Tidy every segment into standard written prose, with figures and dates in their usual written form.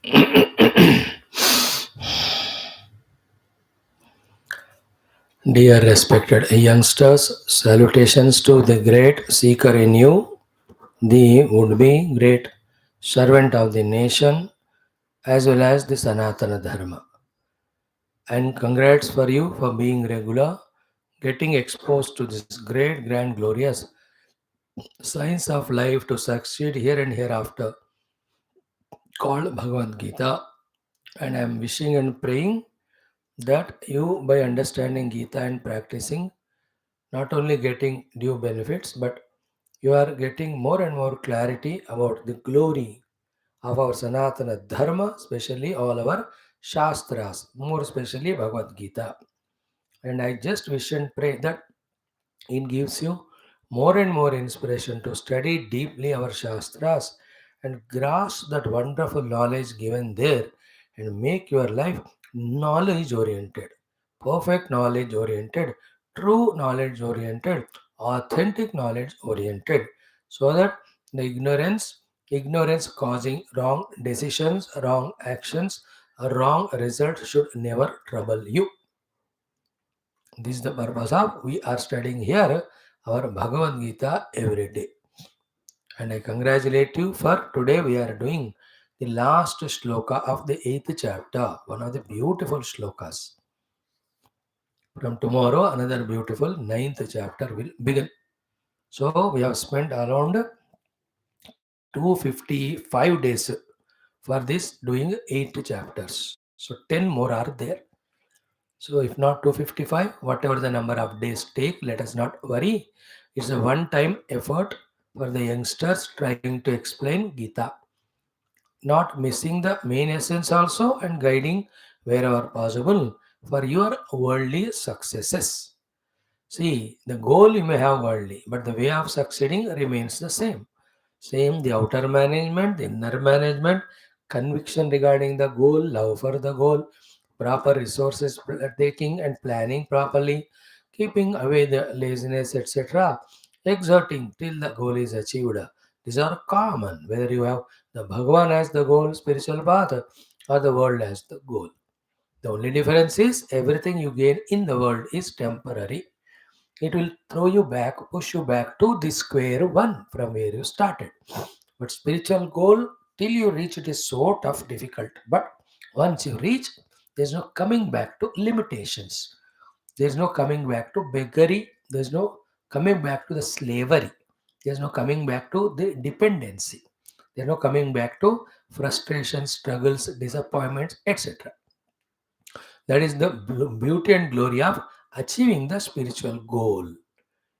Dear respected youngsters, salutations to the great seeker in you, the would-be great servant of the nation, as well as the Sanatana Dharma. And congrats for you for being regular, getting exposed to this great, grand, glorious science of life to succeed here and hereafter, called Bhagavad Gita. And I am wishing and praying that you, by understanding Gita and practicing, not only getting due benefits, but you are getting more and more clarity about the glory of our Sanatana Dharma, especially all our Shastras, more especially Bhagavad Gita. And I just wish and pray that it gives you more and more inspiration to study deeply our Shastras and grasp that wonderful knowledge given there and make your life knowledge oriented, perfect knowledge oriented, true knowledge oriented, authentic knowledge oriented, so that the ignorance causing wrong decisions, wrong actions, a wrong result should never trouble you. This is the purpose of we are studying here our Bhagavad Gita every day. And I congratulate you for today we are doing the last shloka of the 8th chapter, one of the beautiful shlokas. From tomorrow, another beautiful 9th chapter will begin. So we have spent around 255 days for this doing 8 chapters. So 10 more are there. So if not 255, whatever the number of days take, let us not worry. It's a one-time effort for the youngsters trying to explain Gita. Not missing the main essence also and guiding wherever possible for your worldly successes. See, the goal you may have worldly, but the way of succeeding remains the same. Same, the outer management, the inner management, conviction regarding the goal, love for the goal, proper resources taking and planning properly, keeping away the laziness, etc., exerting till the goal is achieved. These are common, whether you have the Bhagavan as the goal, spiritual path, or the world as the goal. The only difference is everything you gain in the world is temporary. It will throw you back, push you back to the square one from where you started. But spiritual goal, till you reach it is so tough, difficult. But once you reach, there's no coming back to limitations. There's no coming back to beggary. There's no coming back to the slavery. There's no coming back to the dependency. There's no coming back to frustration, struggles, disappointments, etc. That is the beauty and glory of achieving the spiritual goal.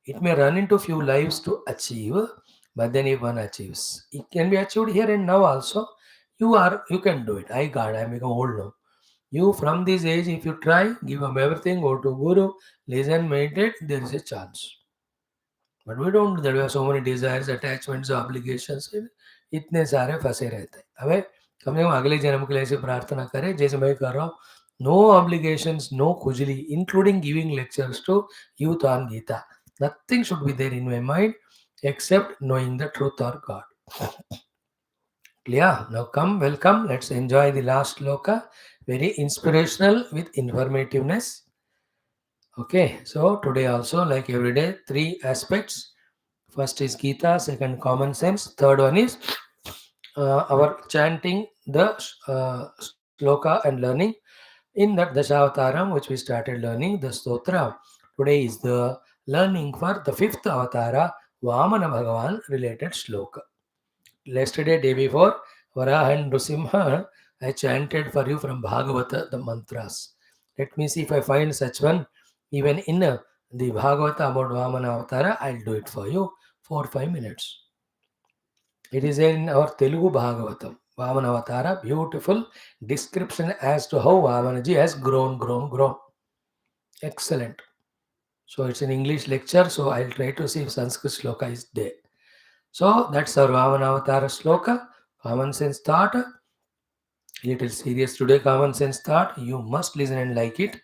It may run into few lives to achieve, but then if one achieves, it can be achieved here and now also. You can do it. I'm become old now. You from this age, if you try, give up everything, go to Guru, listen, meditate, there is a chance. But we don't do that. We have so many desires, attachments, obligations. इतने सारे फंसे रहते हैं. अबे कम से कम अगले जन्म के लिए ऐसे प्रार्थना करें जैसे मैं कर रहा हूँ. No obligations, no khujli, including giving lectures to youth on Gita. Nothing should be there in my mind except knowing the truth or God. Clear? Now come, welcome. Let's enjoy the last sloka. Very inspirational with informativeness. Okay, so today also, like every day, 3 aspects. First is Gita, second common sense, third one is our chanting the sloka and learning in that Dashavataram, which we started learning, the Stotra. Today is the learning for the 5th Avatara, Vamana Bhagavan related shloka. Yesterday, day before, Varaha and Nrsimha, I chanted for you from Bhagavata the mantras. Let me see if I find such one even in the Bhagavata about Vamana Avatara. I'll do it for you for 5 minutes. It is in our Telugu Bhagavatam. Vamana Avatara, beautiful description as to how Vamanaji has grown. Excellent. So it's an English lecture, so I'll try to see if Sanskrit shloka is there. So that's our Vamana Avatara shloka. Common sense thought. Little serious today, common sense thought. You must listen and like it.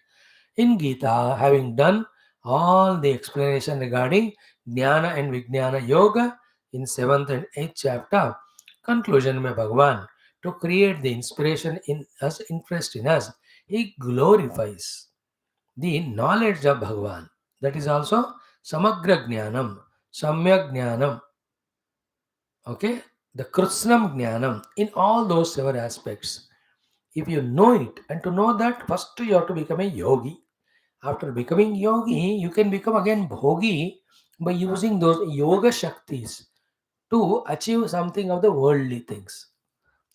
In Gita, having done all the explanation regarding Jnana and Vijnana Yoga in 7th and 8th chapter, conclusion में भगवान to create the inspiration in us, interest in us. He glorifies the knowledge of Bhagavan. That is also Samagra Jnanam, Samyak Jnanam, okay? The Krishnam Jnanam in all those seven aspects. If you know it, and to know that, first you have to become a yogi. After becoming yogi, you can become again bhogi by using those yoga shaktis to achieve something of the worldly things.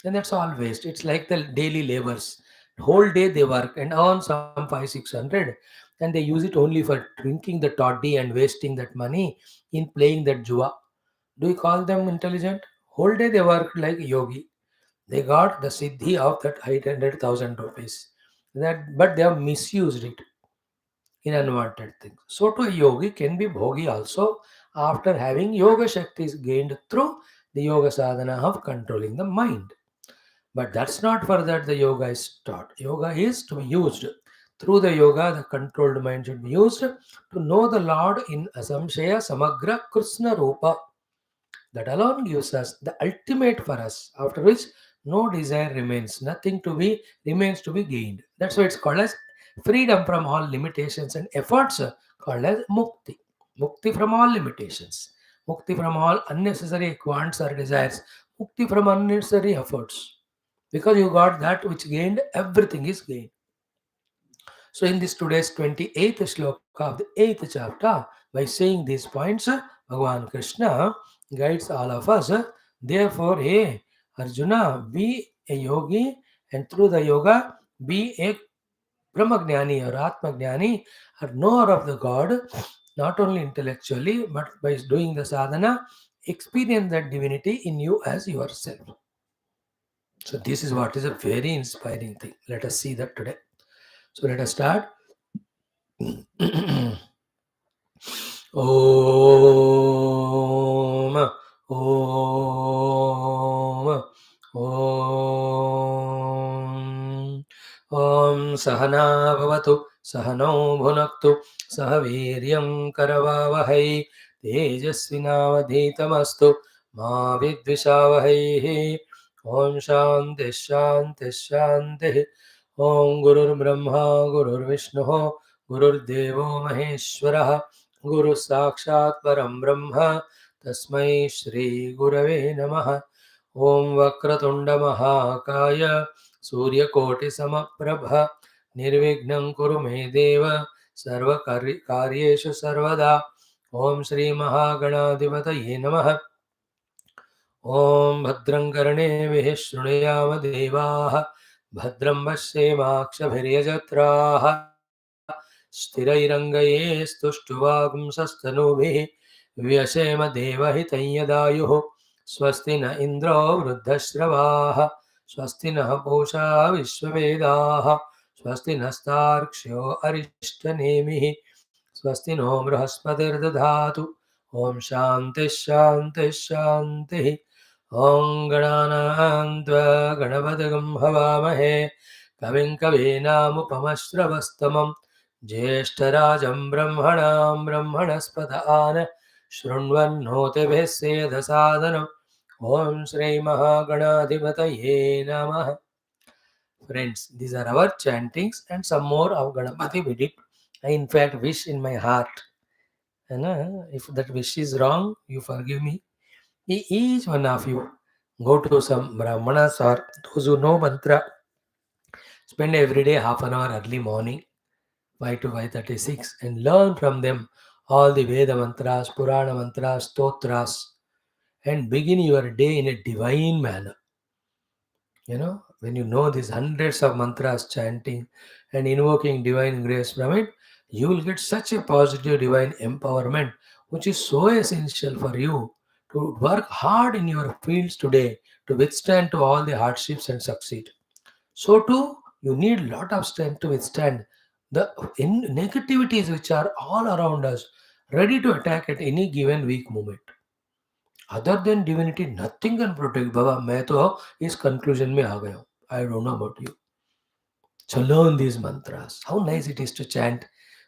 And that's all waste. It's like the daily labors. Whole day they work and earn some 500-600, and they use it only for drinking the toddy and wasting that money in playing that jua. Do you call them intelligent? Whole day they work like yogi. They got the siddhi of that 800,000 rupees. That, but they have misused it in unwanted things. So to a yogi can be bhogi also after having yoga shaktis gained through the yoga sadhana of controlling the mind. But that's not for that the yoga is taught. Yoga is to be used. Through the yoga, the controlled mind should be used to know the Lord in Asamshaya Samagra Krishna Rupa. That alone gives us the ultimate for us, after which no desire remains, nothing to be remains to be gained. That's why it's called as freedom from all limitations and efforts, called as mukti. Mukti from all limitations, mukti from all unnecessary wants or desires, mukti from unnecessary efforts. Because you got that which gained, everything is gained. So in this today's 28th shloka of the 8th chapter, by saying these points, Bhagavan Krishna guides all of us. Therefore, hey Arjuna, be a yogi, and through the yoga, be a Brahmagnani or Atmagnani, or knower of the God, not only intellectually, but by doing the sadhana, experience that divinity in you as yourself. So this is what is a very inspiring thing. Let us see that today. So let us start. Om Om Om Om Sahana Bhavatu Sahano Bhunaktu Sahaviryam Karavavahai Tejasvinavadhitamastu Ma Vidvishavahai Om Shanti Shanti Shanti Om Gurur Brahma Gurur Vishnu गुरुर्देवो महेश्वरः गुरु साक्षात् परं ब्रह्म तस्मै श्री गुरवे नमः. ओम वक्रतुंड महाकाय सूर्यकोटिसमप्रभ निर्विघ्नं कुरु मे देव सर्वकार्येषु सर्वदा. ओम श्री महागणाधिपतये नमः. ओम भद्रं कर्णेभिः शृणुयाम देवाः भद्रं पश्येमाक्षभिर्यजत्राः स्थिरैरङ्गैः स्तुष्टुवागुंसस्तनूभिः व्यशेम देवहितं यदायुः. स्वस्ति न इन्द्रो वृद्धश्रवाः स्वस्ति नः पूषा विश्ववेदाः स्वस्ति नस्तार्क्ष्यो अरिष्टनेमिः स्वस्ति नो बृहस्पतिर्दधातु. ॐ शान्तिः शान्तिः शान्तिः. ॐ गणानां त्वा गणपतिगं हवामहे कविं कवीनामुपमश्रवस्तमं ज्येष्ठराजं ब्रह्मणां ब्रह्मणस्पत आन शृण्वन्नोतिभिः सेदसादनम्. ॐ श्रीमहागणाधिपतये नमः. Friends, these are our chantings and some more of Ganapati we did. I in fact wish in my heart, and if that wish is wrong, you forgive me. Each one of you go to some brahmanas or those who know mantra, spend every day half an hour early morning 5 to 5:36 and learn from them all the Veda mantras, Purana mantras, stotras, and begin your day in a divine manner. When you know these hundreds of mantras chanting and invoking divine grace from it, you will get such a positive divine empowerment, which is so essential for you to work hard in your fields today to withstand to all the hardships and succeed. So too, you need a lot of strength to withstand the negativities which are all around us, ready to attack at any given weak moment. Other than divinity nothing can protect. बाबा मैं तो इस conclusion में आ गया हूँ. I don't know about you. So learn these mantras. How nice it is to chant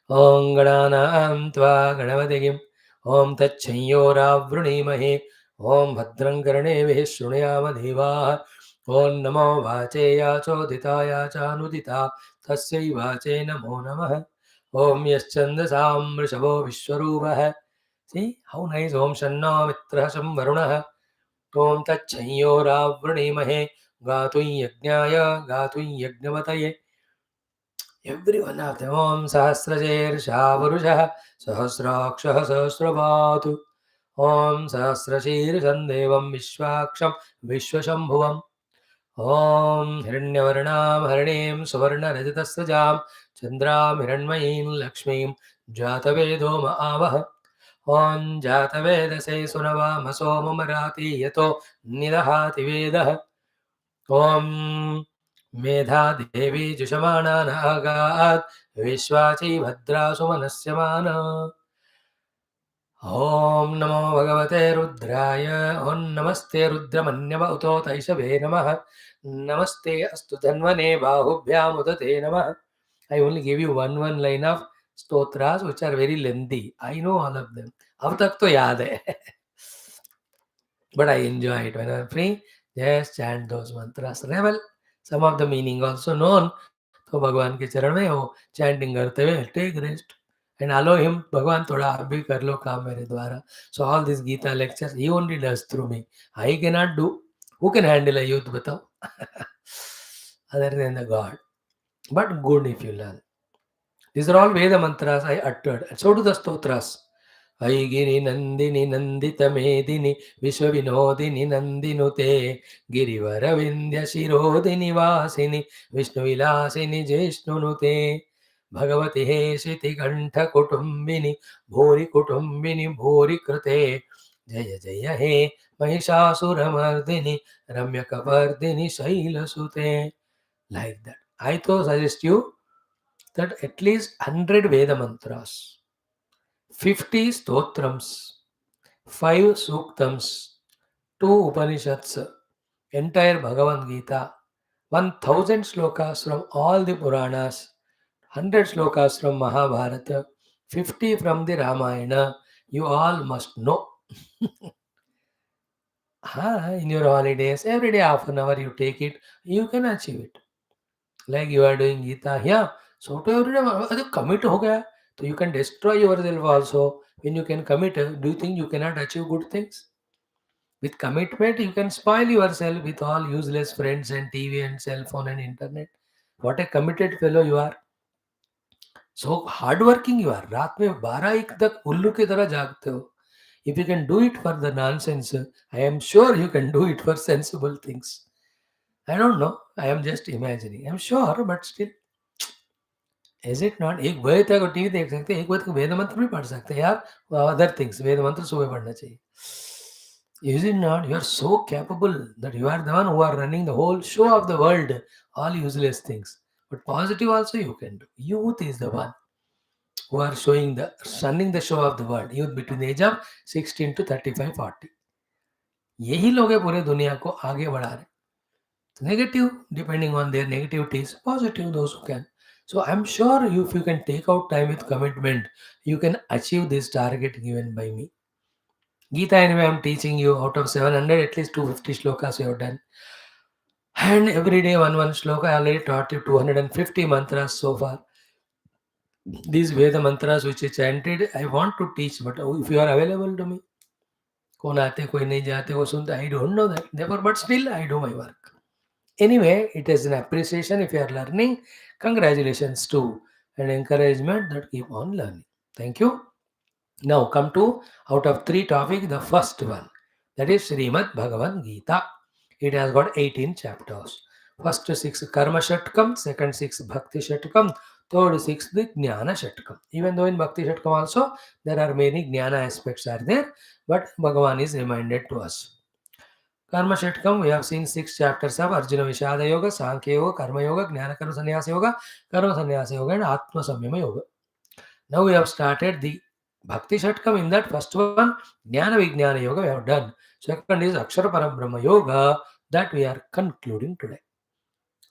Om Gananam Tva Ganavatigim Om Tachayora Vrunimahe Om Bhadram Karane Shrunayama Deva Om Namo Vachaya Choditaya Chanudita Tasyai Vache Namo Namah. Om Yaschandasam Vrishabho Vishwarupah. See how nice. Om Shanna Mitrahasam Varunah. Om Tachayyoravruneemahe Gatui Yajnaya Gatui Yajnavataye. Every one of them. Om Sahasrajer Shavarusha Sahasrakshah Sahasravatu. Om Sahasrashir Sandevam Vishwaksham Vishwashambhuvam. Om Hiranyavarnam Harineem Suvarnarajtasajam Chandram Hiranmayim Lakshmim Jatavedo Maavah. Om Jatavedase Sunavamaso Mamarati Yato Nidahati Vedah. Om Medha Devi Jushamana Nagat Vishwachi Bhadra Sumanasya Om Namo Bhagavate Rudraya. Om Namaste Rudramanyava Uto Taishave Namaha. Namaste Astu Dhanvane Bahubhyam Udate Namaha. I only gave you one line of stotras which are very lengthy. I know all of them. अब तक तो याद है. But I enjoy it. When I'm free, just chant those mantras. Revel. Some of the meaning also known. तो भगवान के चरण में हो चैंटिंग करते हुए take rest and allow him. भगवान थोड़ा आप भी कर लो काम मेरे द्वारा. So all these Gita lectures he only does through me. I cannot do. Who can handle a youth बताओ? Other than the God. But good if you learn. These are all Veda mantras I uttered. And so do the stotras. Aigiri Nandini Nandita Medini Vishwavinodini Nandinute Girivara Vindhya Shirodini Vasini Vishnu Vilasini Jeshnunute Bhagavati Heshiti Kantha Kutumbini Bhori Kutumbini Bhori Krute Jaya Jaya He Mahishasuramardini Ramyakavardini Shailasute. Like that. I thought suggest you that at least 100 Veda mantras, 50 stotrams, 5 suktams, 2 Upanishads, entire Bhagavad Gita, 1000 shlokas from all the Puranas, 100 shlokas from Mahabharata, 50 from the Ramayana, you all must know. In your holidays, every day half an hour you take it, you can achieve it. Like you are doing Gita, yeah. So to every day, commit ho gaya. So you can destroy yourself also. When you can commit, do you think you cannot achieve good things? With commitment, you can spoil yourself with all useless friends and TV and cell phone and internet. What a committed fellow you are. So hardworking you are. रात में 12-1 तक उल्लू की तरह जागते हो. If you can do it for the nonsense, I am sure you can do it for sensible things. I don't know. I am just imagining. I'm sure, but still. Is it not? एक बजे तक TV देख सकते हैं, एक बजे तक वेद मंत्र भी पढ़ सकते हैं यार. अदर थिंग्स वेद मंत्र सुबह पढ़ना चाहिए. Is it not? You are so capable that you are the one who are running the whole show of the world. All useless things, but positive also you can do. Youth is the one who are running the show of the world. Youth between the age of 16 to 35, 40. यही लोग हैं पूरे दुनिया को आगे बढ़ा रहे. Negative, depending on their negativities, positive those who can. So I'm sure if you can take out time with commitment, you can achieve this target given by me. Gita, anyway, I'm teaching you out of 700, at least 250 shlokas you have done. And every day one shloka. I already taught you 250 mantras so far. These Veda mantras which I chanted, I want to teach, but if you are available to me, कौन आते कोई नहीं जाते वो सुनते, I don't know that. Therefore, but still I do my work. Anyway, it is an appreciation if you are learning. Congratulations too. And encouragement that keep on learning. Thank you. Now come to, out of 3 topics, the first one. That is Srimad Bhagavad Gita. It has got 18 chapters. First 6 Karma Shatkam, second 6 Bhakti Shatkam, third 6 the Jnana Shatkam. Even though in Bhakti Shatkam also there are many Jnana aspects are there, but Bhagavan is reminded to us. Karma Shatkam, we have seen 6 chapters of Arjuna Vishada Yoga, Sankhya Yoga, Karma Yoga, Jnana Karma Sannyasa Yoga, Karma Sannyasa Yoga, and Atma Samyama Yoga. Now we have started the Bhakti Shatkam. In that first one, Jnana Vijnana Yoga we have done. Second is Akshara Parabrahma Yoga that we are concluding today.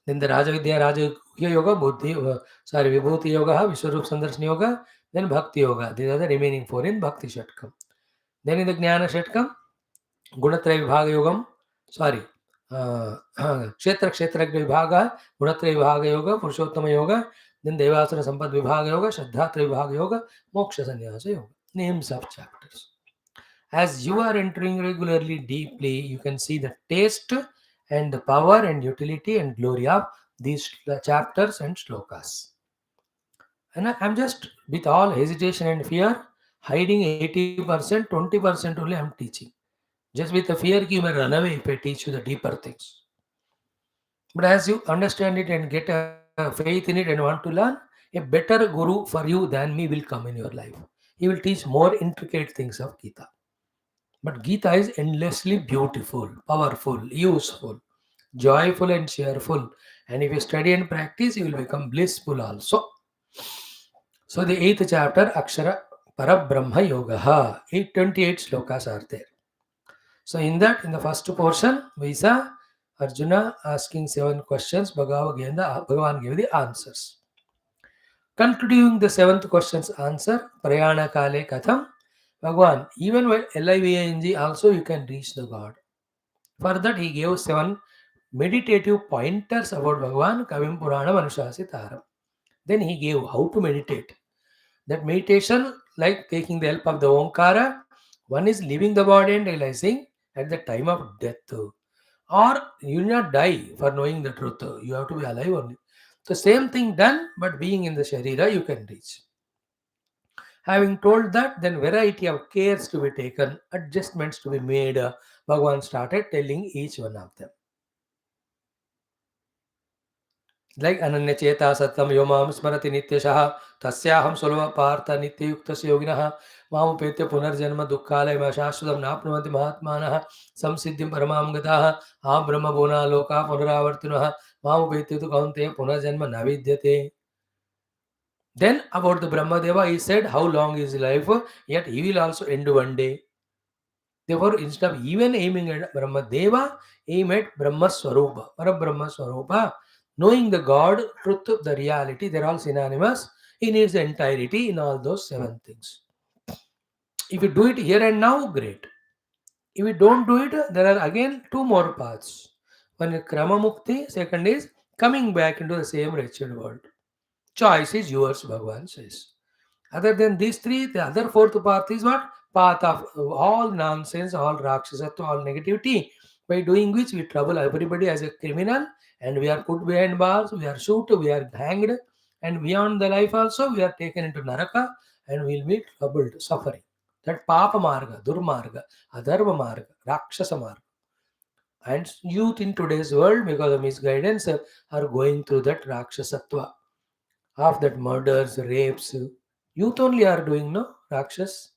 Then the Raja Vidya Raja Yoga, Vibhuti Yoga, Vishwarup Sandarshan Yoga, then Bhakti Yoga. These are the remaining 4 in Bhakti Shatkam. Then in the Jnana Shatkam, Gunatraya Vibhaga Yogam, Kshetra Kshetragya Vibhaga, Gunatraya Vibhaga Yoga, Purushottama Yoga, then Devasana Sampad Vibhaga Yoga, Shraddhatra Vibhaga Yoga, Moksha Sannyasa Yoga. Names of chapters. As you are entering regularly deeply, you can see the taste and the power and utility and glory of these chapters and shlokas. And I'm just, with all hesitation and fear, hiding 80%, 20% only I'm teaching. Just with the fear, you may run away if I teach you the deeper things. But as you understand it and get a faith in it and want to learn, a better guru for you than me will come in your life. He will teach more intricate things of Gita. But Gita is endlessly beautiful, powerful, useful, joyful, and cheerful. And if you study and practice, you will become blissful also. So the 8th chapter, Akshara Parabrahma Yoga. 828 slokas are there. So in that, in the first portion, we saw Arjuna asking 7 questions. Bhagavan gave the answers. Concluding the 7th question's answer, Prayana Kale Katham, Bhagavan, even while living also you can reach the God. For that he gave 7 meditative pointers about Bhagavan, Kavim Purana Manushasitaram. Then he gave how to meditate. That meditation, like taking the help of the Omkara, one is leaving the body and realizing at the time of death. Or you will not die for knowing the truth. You have to be alive only. The same thing done, but being in the Sharira, you can reach. Having told that, then variety of cares to be taken, adjustments to be made. Bhagavan started telling each one of them. Like Ananya Cheta Satam Yomam Smarati Nityashaha Tasyaham Solva Partha Nityayuktasya Yoginaha Mamupetya Punarjanma Dukkhalaya Shashwadam Napnuvanti Mahatmanaha Samsiddhim Paramam Gataha Am Brahma Bona Loka Punaravartinaha Mamupetya Tu Kaunteya Punarjanma Navidyate. Then about the Brahmadeva, he said how long is life, yet he will also end one day. Therefore, instead of even aiming at Brahmadeva, aim at Brahma Swarupa, Parabrahma Swarupa. Knowing the God, truth, the reality, they're all synonymous. He needs the entirety in all those 7 things. If you do it here and now, great. If you don't do it, there are again 2 more paths. One is Krama Mukti, second is coming back into the same wretched world. Choice is yours, Bhagavan says. Other than these 3, the other 4th path is what? Path of all nonsense, all rakshasatva, all negativity, by doing which we trouble everybody as a criminal, and we are put behind bars, we are shot, we are hanged, and beyond the life also we are taken into Naraka and we will be troubled, suffering. That Papa Marga, Durmarga, Adharma Marga, Rakshasa Marga. And youth in today's world, because of misguidance, are going through that Rakshasatva of that murders, rapes. Youth only are doing, no? Rakshas.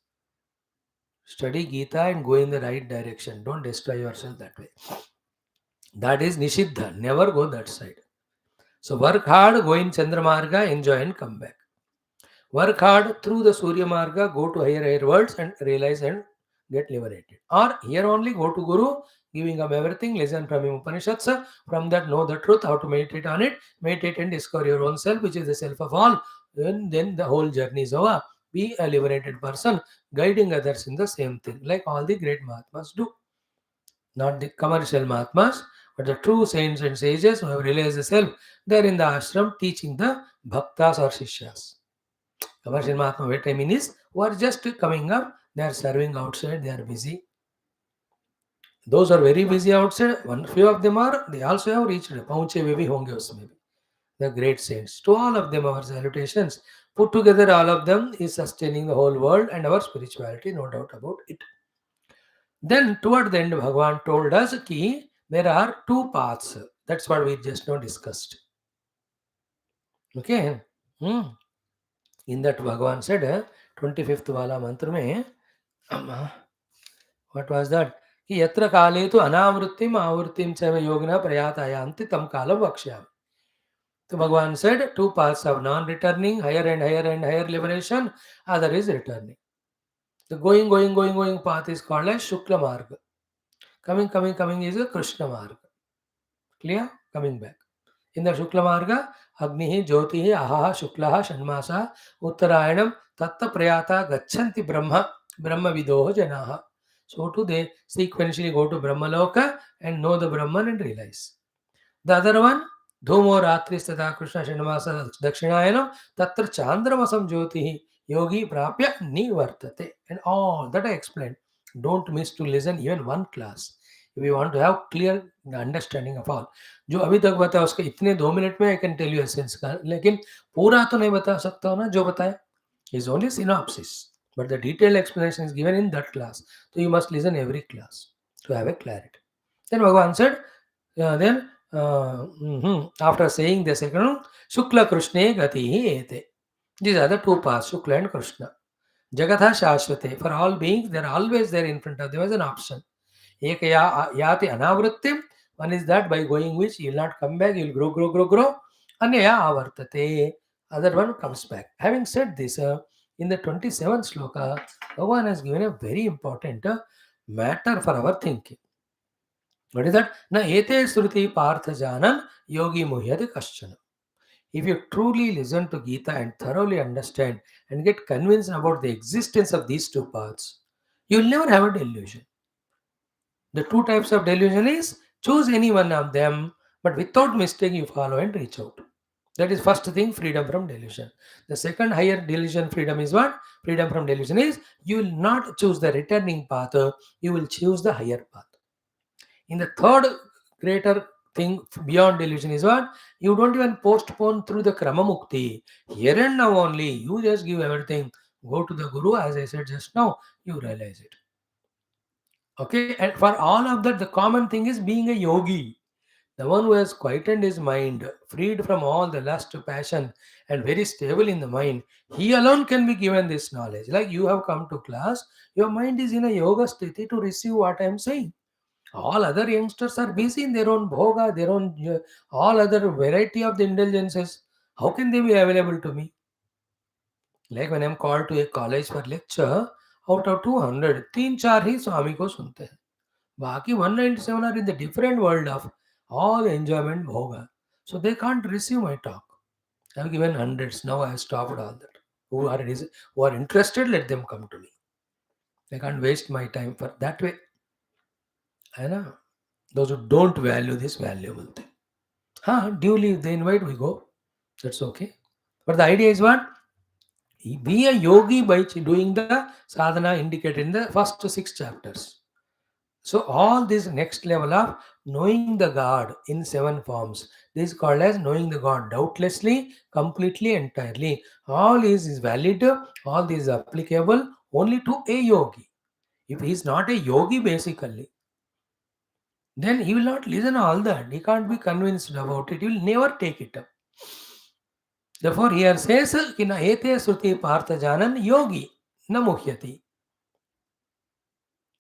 Study Gita and go in the right direction. Don't destroy yourself that way. That is Nishiddha. Never go that side. So work hard, go in Chandramarga, enjoy and come back. Work hard through the Surya Marga, go to higher worlds and realize and get liberated. Or here only go to Guru, giving up everything, listen from him Upanishads, from that know the truth, how to meditate on it, meditate and discover your own self, which is the self of all. And then the whole journey is over. Be a liberated person, guiding others in the same thing, like all the great Mahatmas do. Not the commercial Mahatmas, but the true saints and sages who have realized the self. They are in the ashram teaching the bhaktas or shishyas. Commercial Mahatma, what I mean is, who are just coming up, they are serving outside, they are busy. Those are very busy outside. One few of them are, they also have reached Paunche Vevi Honge usme. The great saints. To all of them, our salutations. Put together, all of them is sustaining the whole world and our spirituality, no doubt about it. Then, toward the end, Bhagavan told us that there are 2 paths. That's what we just now discussed. Okay? In that, Bhagavan said, 25th wala mantra mein, what was that? कि यत्र काले तो अनावृत्तिम आवृत्तिम च योगिना प्रयातायांति तम कालम वक्ष्यामि. So Bhagavan said 2 paths of non-returning, higher and higher and higher liberation, other is returning. The going path is called as Shukla Marga. Coming is a Krishna Marga. Clear? Coming back. In the Shukla Marga, Agnihi, Jyotihi, Ahaha, Shuklaha, Shanmasa, Uttarayanam, Tatta Prayata, Gachanti Brahma, Brahma Vidoho Janaha. So too they sequentially go to Brahmaloka and know the Brahman and realize. The other one, Dhomo Ratri Stata Krishna Shinamasa Dakshinayana Tatra Chandramasam Jyoti Yogi Prapya Nivartate. And all that I explained. Don't miss to listen even one class. If you want to have clear understanding of all. जो अभी तक बताया उसके इतने 2 minute में I can tell you essence का, लेकिन पूरा तो नहीं बता सकता हूँ ना जो बताया. Is only synopsis, but the detailed explanation is given in that class. So you must listen every class to have a clarity. Then Bhagavan said, after saying the second, Shukla Krishna Gati Ete. These are the two paths, Shukla and Krishna. Jagatha Shashvate. For all beings, they are always there in front of them as an option. Ekaya Yati Anavrittim. One is that by going which you will not come back, you will grow. Anyaya Avartate. Other one comes back. Having said this, in the 27th sloka, Bhagavan has given a very important matter for our thinking. What is that? Na ete sruti partha janam yogi muhyate kaschana. If you truly listen to Gita and thoroughly understand and get convinced about the existence of these two paths, you will never have a delusion. The two types of delusion is choose any one of them, but without mistake you follow and reach out. That is first thing, freedom from delusion. The second higher delusion freedom is what? Freedom from delusion is you will not choose the returning path, you will choose the higher path. In the third greater thing beyond delusion is what? You don't even postpone through the Krama Mukti. Here and now only, you just give everything. Go to the Guru, as I said just now, you realize it. Okay, and for all of that, the common thing is being a yogi. The one who has quietened his mind, freed from all the lust, passion, and very stable in the mind, he alone can be given this knowledge. Like you have come to class, your mind is in a yoga sthiti to receive what I am saying. All other youngsters are busy in their own bhoga, their own all other variety of the indulgences. How can they be available to me? Like when I'm called to a college for lecture, out of 200, 3-4 ही स्वामी को सुनते हैं. बाकी 197 are in the different world of all enjoyment bhoga. So they can't receive my talk. I have given hundreds. Now I have stopped all that. Who are interested, let them come to me. I can't waste my time for that way. I know. Those who don't value this valuable thing. Duly they invite, we go. That's okay. But the idea is what? Be a yogi by doing the sadhana indicated in the first 6 chapters. So all this next level of knowing the God in 7 forms, this is called as knowing the God doubtlessly, completely, entirely. All is valid, all this is applicable only to a yogi. If he is not a yogi basically, then he will not listen all that. He can't be convinced about it. He will never take it up. Therefore, here says, Kina ete sruti partha janan yogi na muhyati.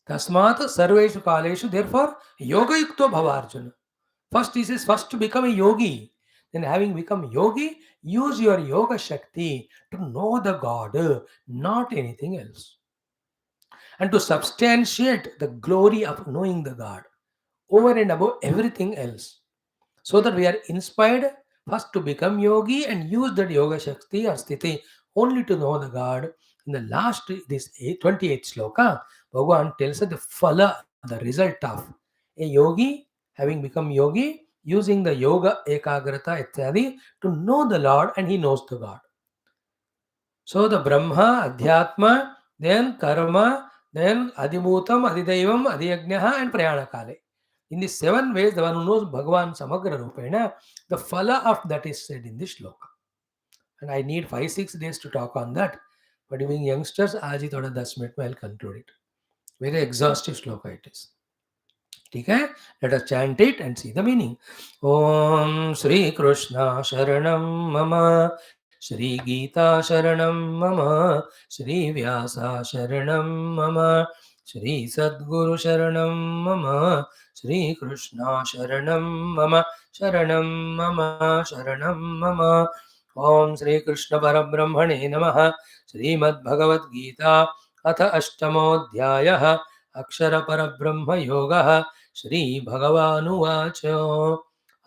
Tasmat sarveshu kaleshu, therefore, yoga yukto bhavarjuna. First, he says, first to become a yogi. Then, having become yogi, use your yoga shakti to know the God, not anything else. And to substantiate the glory of knowing the God over and above everything else. So that we are inspired first to become yogi and use that yoga shakti or sthiti only to know the God. In the last, this 28th sloka, Bhagavan tells us the phala, the result of a yogi having become yogi, using the yoga ekagrata ityadi to know the Lord, and he knows the God. So the Brahma, Adhyatma, then Karma, then Adibhutam, Adidaivam, Adiyagnaha, and Prayanakale. In these 7 ways, the one who knows Bhagavan Samagra Rupena, the phala of that is said in this shloka. And I need 5-6 days to talk on that. But being youngsters, Aji thoda 10 minute I'll conclude it. Very exhaustive shloka it is. Okay? Let us chant it and see the meaning. Om Sri Krishna Sharanam Mama, Sri Geeta Sharanam Mama, Sri Vyasa Sharanam Mama, Sri Sadguru Sharanam Mama, Sri Krishna Sharanam Mama, Sharanam Mama, Sharanam Mama. Om Sri Krishna Parabrahmane Namaha, Srimad Bhagavad Gita, Atha Ashtamodhyayah, Akshara Parabrahma Yoga, Shri Bhagavanuvacha.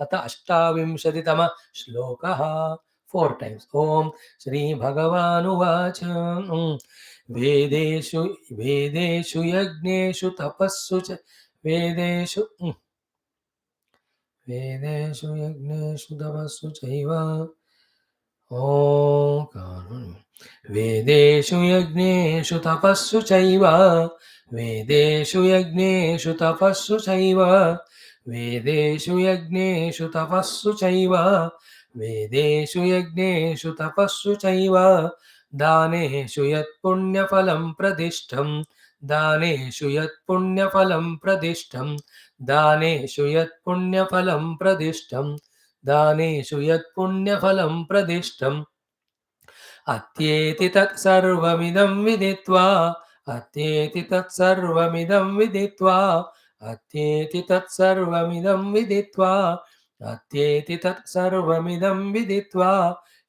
अथ 28तमः श्लोकः. 4 times. Om Shri Bhagavanuvacha. Vedeshu yagneshu tapassu cha Vedeshu Vedeshu yagneshu tapassu chaiva. Om Vedeshu yagneshu tapassu chaiva. Vedeshu yagneshu tapassu chaiva. Vedeshu yagneshu tapassu chaiva. Vedeshu yagneshu tapassu chaiva. Daneshu yat punyaphalam pradishtam. Daneshu yat punyaphalam pradishtam. Daneshu yat punyaphalam pradishtam. दानेषु यत् पुण्यफलं प्रदिष्टम् अत्येति तत्सर्वमिदं विदित्वा अत्येति तत्सर्वमिदं विदित्वा अत्येति तत्सर्वमिदं विदित्वा अत्येति तत्सर्वमिदं विदित्वा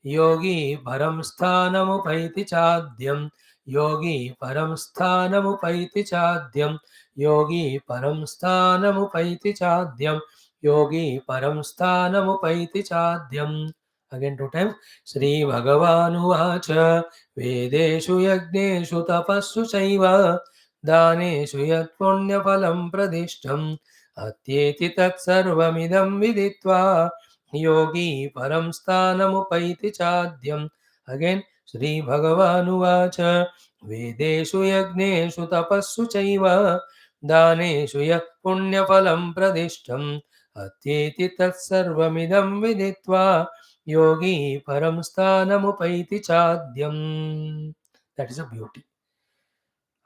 योगी परं स्थानमुपैति चाद्यं योगी परं स्थानमुपैति चाद्यं योगी परं स्थानमुपैति चाद्यं योगी परं स्थानमुपैति चाद्यम्. Again 2 times. Shri Bhagavanuvacha. Vedeshu yagneshu tapassu chaiva. Daneshu yat punyaphalam pradishtam. Atyeti tat sarvamidam viditva. Yogi param stanamupaiti chadyam. Again Shri Bhagavanuvacha. Vedeshu yagneshu tapassu chaiva. Daneshu yat punyaphalam pradishtam. Atyeti tat sarvamidam viditva. Yogi param stanamupaiti chadyam. That is a beauty.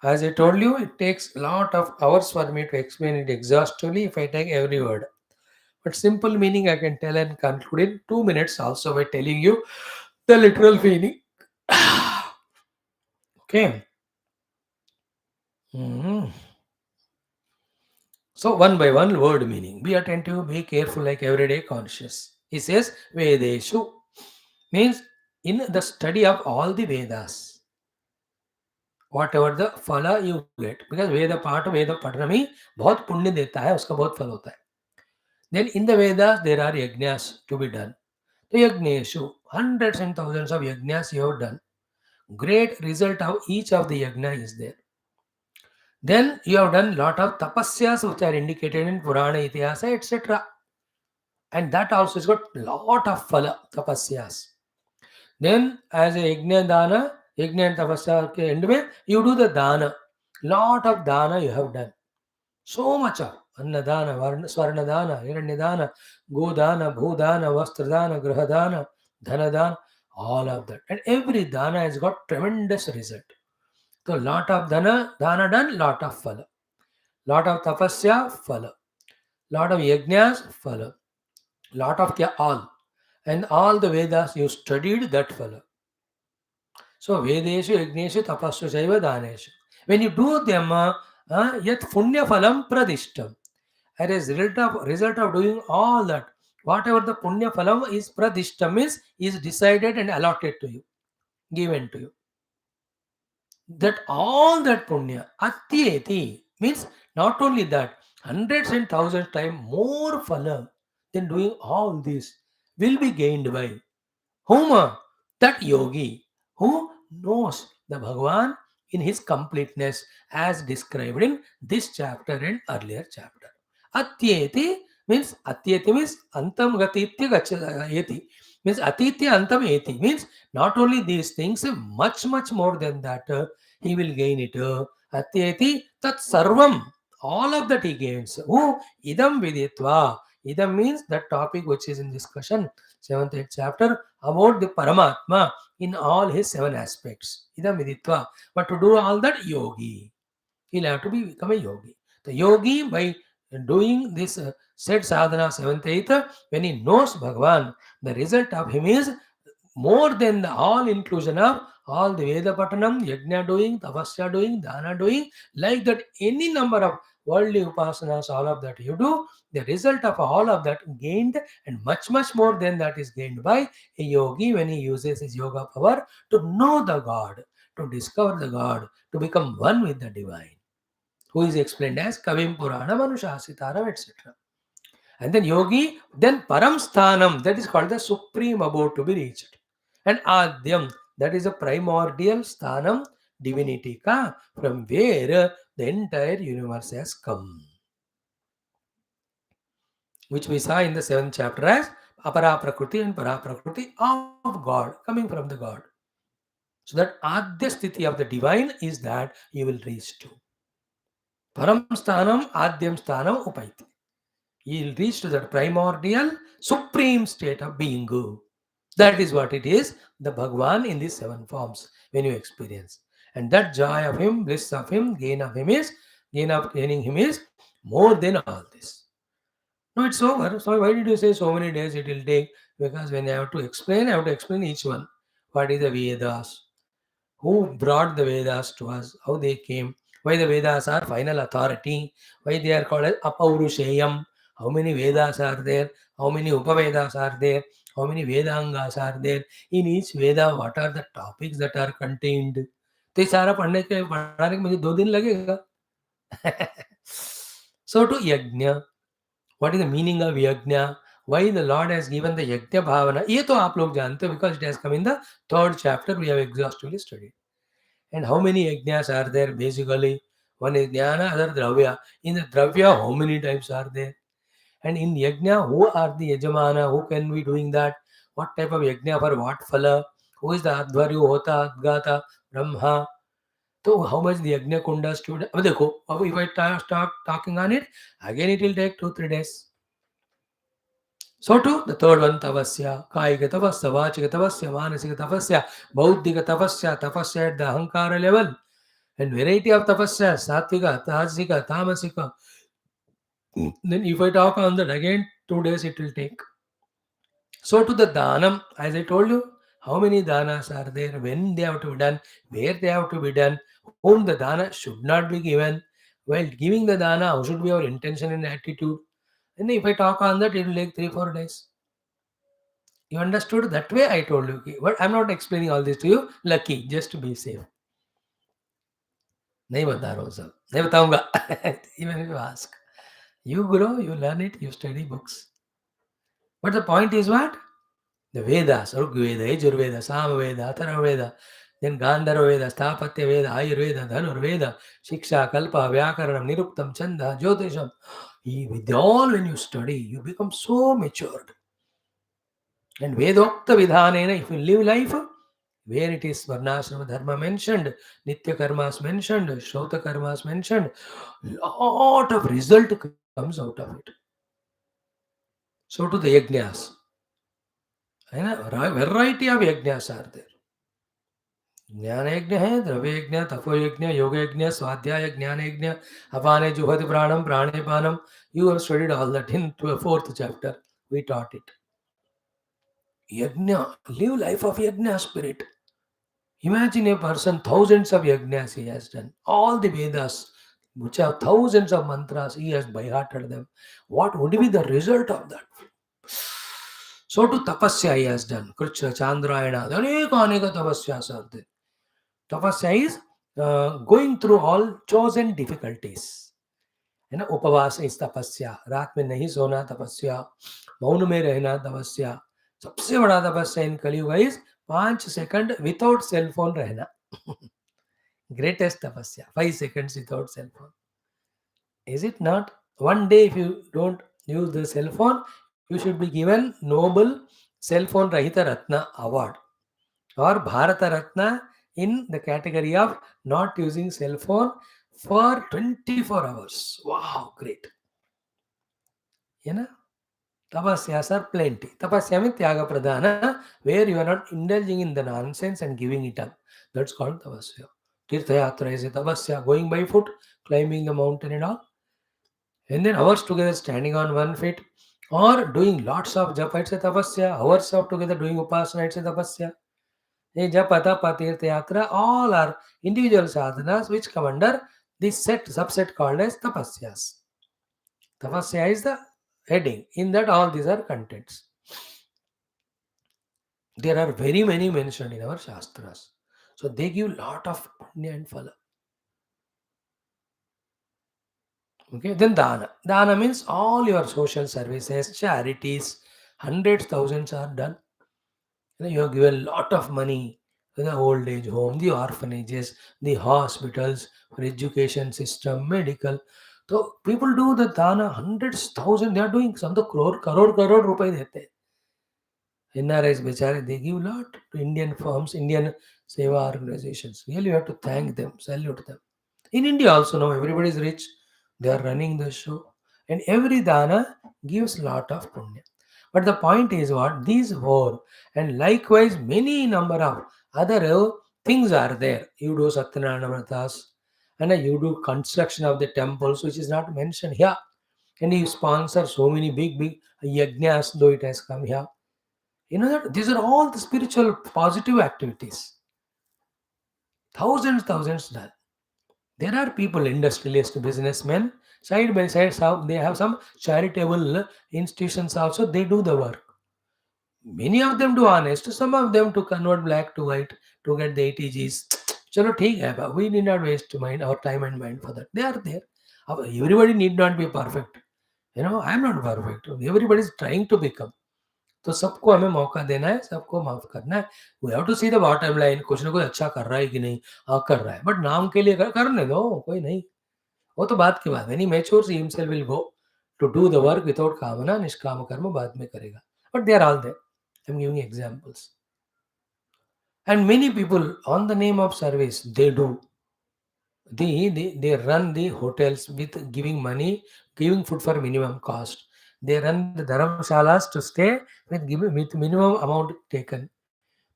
As I told you, it takes a lot of hours for me to explain it exhaustively if I take every word. But simple meaning I can tell and conclude in 2 minutes also by telling you the literal meaning. Okay. Mhm. So one by one word meaning. Be attentive, be careful like everyday conscious. He says Vedeshu means in the study of all the Vedas. Whatever the phala you get, because Veda part Veda Patana में बहुत पुण्य देता है, उसका बहुत फल होता है. Then in the Vedas there are yajnas to be done. The yajneshu, hundreds and thousands of yajnas you have done. Great result of each of the yajna is there. Then you have done lot of tapasyas which are indicated in Purana, Itihasa, etc. And that also has got lot of phala, tapasyas. Then as a yajna and tapasya ke end mein, you do the dana. Lot of dana you have done. So much of Annadana, Swarnadana, Hiranyadana, Godana, Bhudana, Vastradana, Grahadana, Dhanadana, all of that. And every dana has got tremendous result. So lot of dana done, lot of phala. Lot of tapasya, phala. Lot of yajnas, phala. Lot of kya, all. And all the Vedas you studied that phala. So Vedeshu, Yajneshu, Tapassu, Saiva, Daneshu. When you do them, yat punya phalam pradishtam. As a result of doing all that, whatever the punya phalam is pradishtam is decided and allotted to you, given to you. That all that punya, atyeti, means not only that, hundreds and thousands times more phalam than doing all this will be gained by whom? That yogi who knows the Bhagavan in his completeness as described in this chapter and earlier chapter. Atyeti means antam gatitya gachayati, means atitya antam eti, means not only these things, much more than that he will gain it. Atyeti tat sarvam, all of that he gains. Who? Idam viditva. Idam means that topic which is in discussion, 7th 8th chapter, about the Paramatma in all his 7 aspects. Idam viditva. But to do all that, yogi. He'll have to become a yogi. The yogi, by doing this said sadhana 7th 8th, when he knows Bhagavan, the result of him is more than the all inclusion of all the Veda Patanam, Yajna doing, Tapasya doing, Dana doing, like that any number of worldly upasanas, all of that you do, the result of all of that gained, and much more than that is gained by a yogi when he uses his yoga power to know the God, to discover the God, to become one with the divine, who is explained as Kavim Purana, Manushasitaram, etc. And then yogi, then Param Sthanam, that is called the supreme abode to be reached. And Adyam, that is a primordial sthanam, divinity ka, from where the entire universe has come, which we saw in the 7th chapter as Apara Prakriti and Para Prakriti of God, coming from the God. So that Adya Sthiti of the divine is that you will reach to. Param Sthanam, Adyam Sthanam Upaiti. You will reach to that primordial, supreme state of being. That is what it is, the Bhagwan in these 7 forms when you experience. And that joy of him, bliss of him, gain of gaining him is more than all this. No, it's over. So why did you say so many days it will take? Because when I have to explain, I have to explain each one. What is the Vedas? Who brought the Vedas to us? How they came? Why the Vedas are final authority? Why they are called as Apaurusheyam? How many Vedas are there? How many Upavedas are there? How many Vedangas are there? In each Veda, what are the topics that are contained? तो ये सारा पढ़ाने के मुझे 2 दिन लगेगा. So to yajna, what is the meaning of yajna? Why the Lord has given the yajna bhavana? ये तो आप लोग जानते हो because it has come in the 3rd chapter we have exhaustively studied. And how many yajnas are there basically? One is jnana, other dravya. In the dravya, how many types are there? And in yajna, who are the yajamana? Who can be doing that? What type of yajna for what phala? Who is the advaryu, hota, adgata, brahma? So how much the yajna kunda student? अब देखो, अब if I start talking on it, again it will take 2-3 days. So too, the third one, tapasya, kayika tapasya, vachika tapasya, manasika tapasya, bauddhika tapasya, tapasya at the ahankara level, and variety of tapasya, satvika, tajika, tamasika. Then if I talk on that again, 2 days it will take. So to the dhanam, as I told you, how many dhanas are there, when they have to be done, where they have to be done, whom the dana should not be given. While giving the dana, how should be our intention and attitude? And if I talk on that, it will take 3-4 days. You understood? That way I told you. Okay, but I'm not explaining all this to you. Lucky, just to be safe. नहीं बता रहा हूँ सब, नहीं बताऊंगा. Even if you ask. You grow, you learn it, you study books. But the point is what? The Vedas, Rigveda, Yajurveda, Samaveda, Atharvaveda, then Gandharva Veda, Sthapatya Veda, Ayurveda, Dhanurveda, Shiksha, Kalpa, Vyakaranam, Niruptam, Chanda, Jyotisham. With all when you study, you become so matured. And Vedokta Vidhanena, if you live life, where it is Varnashrama Dharma mentioned, Nitya Karmas mentioned, Shrota Karmas mentioned, lot of result comes out of it. So to the Yajnas. Variety of Yajnas are there. ज्ञान यज्ञ है, द्रव्य यज्ञ, तपो यज्ञ, योग यज्ञ, स्वाध्याय ज्ञान यज्ञ, अपाने जुहति प्राणम, प्राणे पानम. You have studied all that in 4th chapter. We taught it. Yajna, live life of yajna spirit. Imagine a person, thousands of yajnas he has done. All the Vedas, which have thousands of mantras, he has by-hearted them. What would be the result of that? So to tapasya he has done. Krishna, Chandrayana, aneka tapasyas are there. Tapasya is going through all chosen difficulties. है ना, उपवास इस तपस्या, रात में नहीं सोना तपस्या, मौन में रहना तपस्या, सबसे बड़ा तपस्या in Kalyug is 5 second without cell phone रहना. Greatest tapasya, 5 seconds without cell phone. Is it not? One day if you don't use the cell phone, you should be given Noble Cell Phone Rahita Ratna Award or Bharata Ratna in the category of not using cell phone for 24 hours. Wow, great. You know, tapasyas are plenty. Tapasya means tyaga pradhana, where you are not indulging in the nonsense and giving it up. That's called tapasya. Tirthayatra is a tapasya, going by foot, climbing the mountain and all. And then hours together standing on one feet or doing lots of japa, it's a tapasya. Hours of together doing upasana, it's a tapasya. Japa, tapa, tirtha yatra, all are individual sadhanas which come under this subset called as tapasyas. Tapasya is the heading. In that all these are contents. There are very many mentioned in our Shastras. So they give lot of punya and phala. Okay, then dana. Dana means all your social services, charities, hundreds, thousands are done. You have given a lot of money to the old age home, the orphanages, the hospitals, for education system, medical. So people do the dana hundreds, thousand. They are doing some the crore rupai dete. NRIs bechare, they give lot to Indian firms, Indian seva organizations. Really, you have to thank them, salute them. In India also now everybody is rich. They are running the show. And every dana gives lot of punya. But the point is what? These four and likewise many number of other things are there. You do Satyanarayana Vratas and you do construction of the temples which is not mentioned here. And you sponsor so many big yajnas though it has come here. You know that these are all the spiritual positive activities. Thousands done. There are people, industrialists, businessmen, side by side, they have some charitable institutions also, they do the work. Many of them do honest, some of them to convert black to white, to get the ATGs. Chalo, theek hai, but we need not waste mind, our time and mind for that. They are there. Everybody need not be perfect. I am not perfect. Everybody is trying to become. तो सबको हमें मौका देना है, सबको माफ करना है. We have to see the bottom line. कुछ ना कुछ अच्छा कर रहा है कि नहीं. हाँ कर रहा है, बट नाम के लिए करने दो, कोई नहीं. वो तो बात की बात है. नहीं mature see himself will go to do the work without kamana. निष्काम कर्म बाद में करेगा. But they are all there. I am giving examples. And many people on the name of service they do. They run the hotels with giving money, giving food for minimum cost. They run the dharamshalas to stay with minimum amount taken.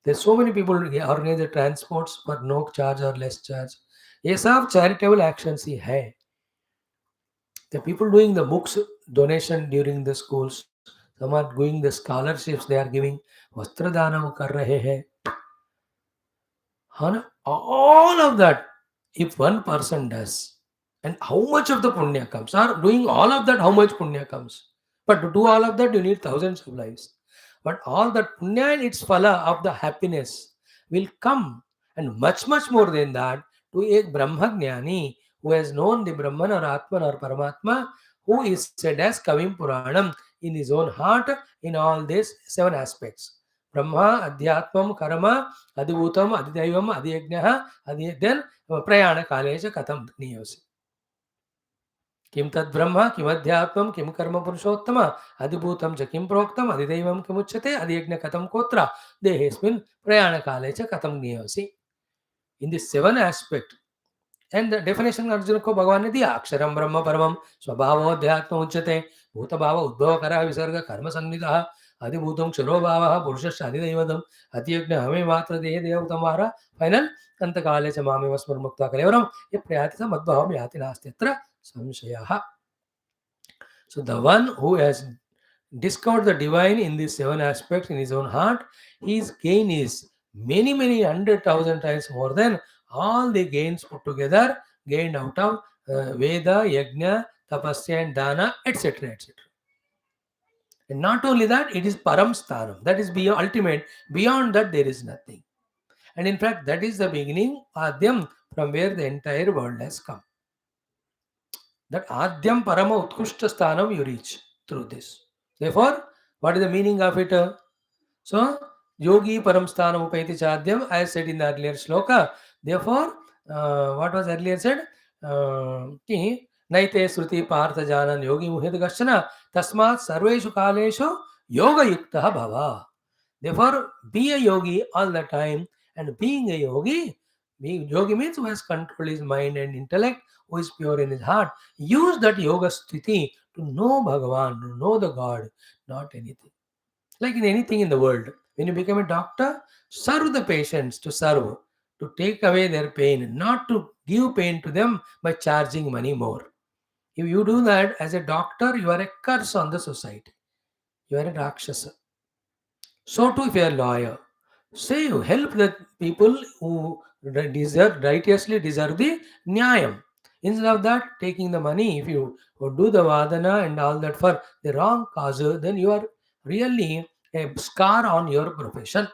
There's so many people organize the transports for no charge or less charge. ये सब charitable actions ही है. The people doing the books donation during the schools, some are doing the scholarships they are giving, वस्त्र दान वो कर रहे हैं. All of that, if one person does, and how much of the punya comes, or doing all of that, how much punya comes. But to do all of that, you need thousands of lives. But all that punya and its phala of the happiness will come, and much more than that, to a Brahmagnani who has known the Brahman or Atman or Paramatma, who is said as Kavim Puranam in his own heart in all these seven aspects. Brahma, Adhyatmam, Karma, Adibhutam, Adidaivam, Adiyajnaha, then Prayana Kaleja Katam Niyosi. Kim Tad Brahma, Kim Adhyatmam, Kim Karma Purushottama, Adibhutam cha Kim Proktam, Adidaivam Kimuchate, Adiyajna Katam Kotra, Dehesmin, Prayana Kaleja Katam Niyosi. In this seven aspect, and the definition Arjuna ko Bhagavan ne diya, Aksharam Brahma Paramam, Swabhava Adhyatma Uchate, Bhuta Bhava Udbhava Kara Visarga Karma Sannidaha, Adibhutam Charo Bhava, Purusha Shadidaivatam, Adiyagna Hame Matra Dehe Devatamara, final, Antakale Chamame Vasmar Mukta Kalevaram, Yaprayatita Madbhavam Yati Nastyatra, Samshayaha. So the one who has discovered the divine in these seven aspects in his own heart, his gain is many 100,000 times more than all the gains put together, gained out of Veda, Yajna, Tapasya and Dana, etc. And not only that, it is Param Sthanam. That is beyond ultimate. Beyond that, there is nothing. And in fact, that is the beginning, Adhyam, from where the entire world has come. That Adhyam Parama Utkushta Sthanam you reach through this. Therefore, what is the meaning of it? So, Yogi Param Sthanam Upaiti Chadhyam, as said in the earlier shloka. Therefore, what was earlier said? Ki Naite Sruti Partha Janan Yogi Muhid Gashana Tasmat Sarveshu Kaleshu Yoga Yukta Bhava. Therefore, be a yogi all the time, and being a yogi means who has controlled his mind and intellect, who is pure in his heart. Use that yoga sthiti to know Bhagavan, to know the God, not anything. Like in anything in the world, when you become a doctor, serve the patients to serve, to take away their pain, not to give pain to them by charging money more. If you do that as a doctor, you are a curse on the society. You are a Rakshasa. So too, if you are a lawyer, say you help the people who righteously deserve the nyayam. Instead of that, taking the money, if you do the vadana and all that for the wrong cause, then you are really a scar on your profession.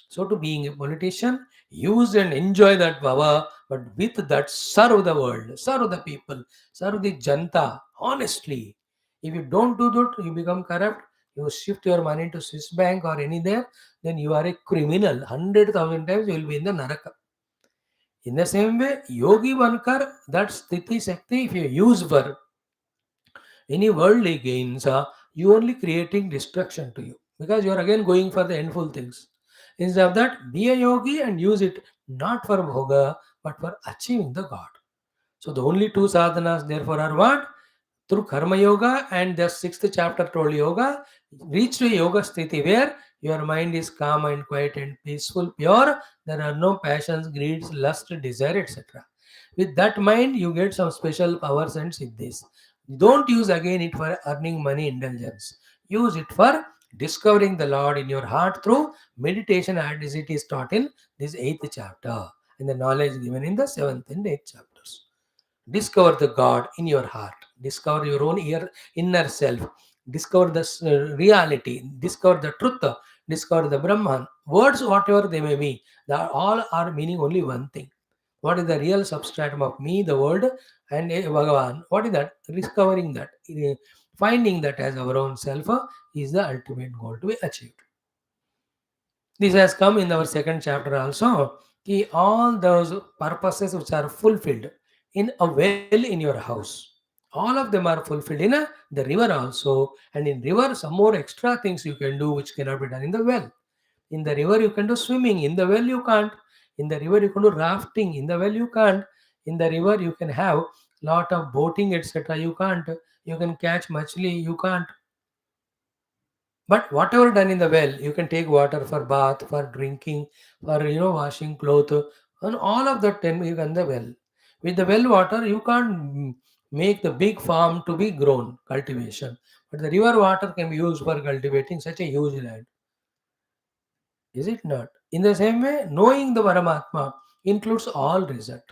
So to being a politician, use and enjoy that power, but with that serve the world, serve the people, serve the janta honestly. If you don't do that, you become corrupt, You shift your money to Swiss bank or any there, then you are a criminal. 100,000 times you will be in the naraka. In the same way, Yogi Vankar, that Sthiti Shakti, if you use for any worldly gains, you only creating destruction to you because you are again going for the endful things. Instead of that, be a yogi and use it not for bhoga but for achieving the God. So the only two sadhanas therefore are what? Through karma yoga and the sixth chapter told yoga, reach to a yoga sthiti where your mind is calm and quiet and peaceful, pure. There are no passions, greeds, lust, desire, etc. With that mind, you get some special powers and siddhis. Don't use again it for earning money indulgence. Use it for discovering the Lord in your heart through meditation as it is taught in this eighth chapter and the knowledge given in the seventh and eighth chapters. Discover the God in your heart. Discover your own inner self. Discover the reality. Discover the truth. Discover the Brahman. Words, whatever they may be, they are all are meaning only one thing. What is the real substratum of me, the world, and Bhagavan? What is that? Discovering that, finding that as our own self is the ultimate goal to be achieved. This has come in our second chapter also. Ki all those purposes which are fulfilled in a well in your house, all of them are fulfilled in the river also. And in river, some more extra things you can do which cannot be done in the well. In the river, you can do swimming. In the well, you can't. In the river, you can do rafting. In the well, you can't. In the river, you can have lot of boating, etc. You can't. You can catch machli. You can't. But whatever done in the well, you can take water for bath, for drinking, for washing clothes, and all of that can be in the well. With the well water, you can't make the big farm to be grown cultivation, but the river water can be used for cultivating such a huge land. Is it not? In the same way, knowing the Paramatma includes all result.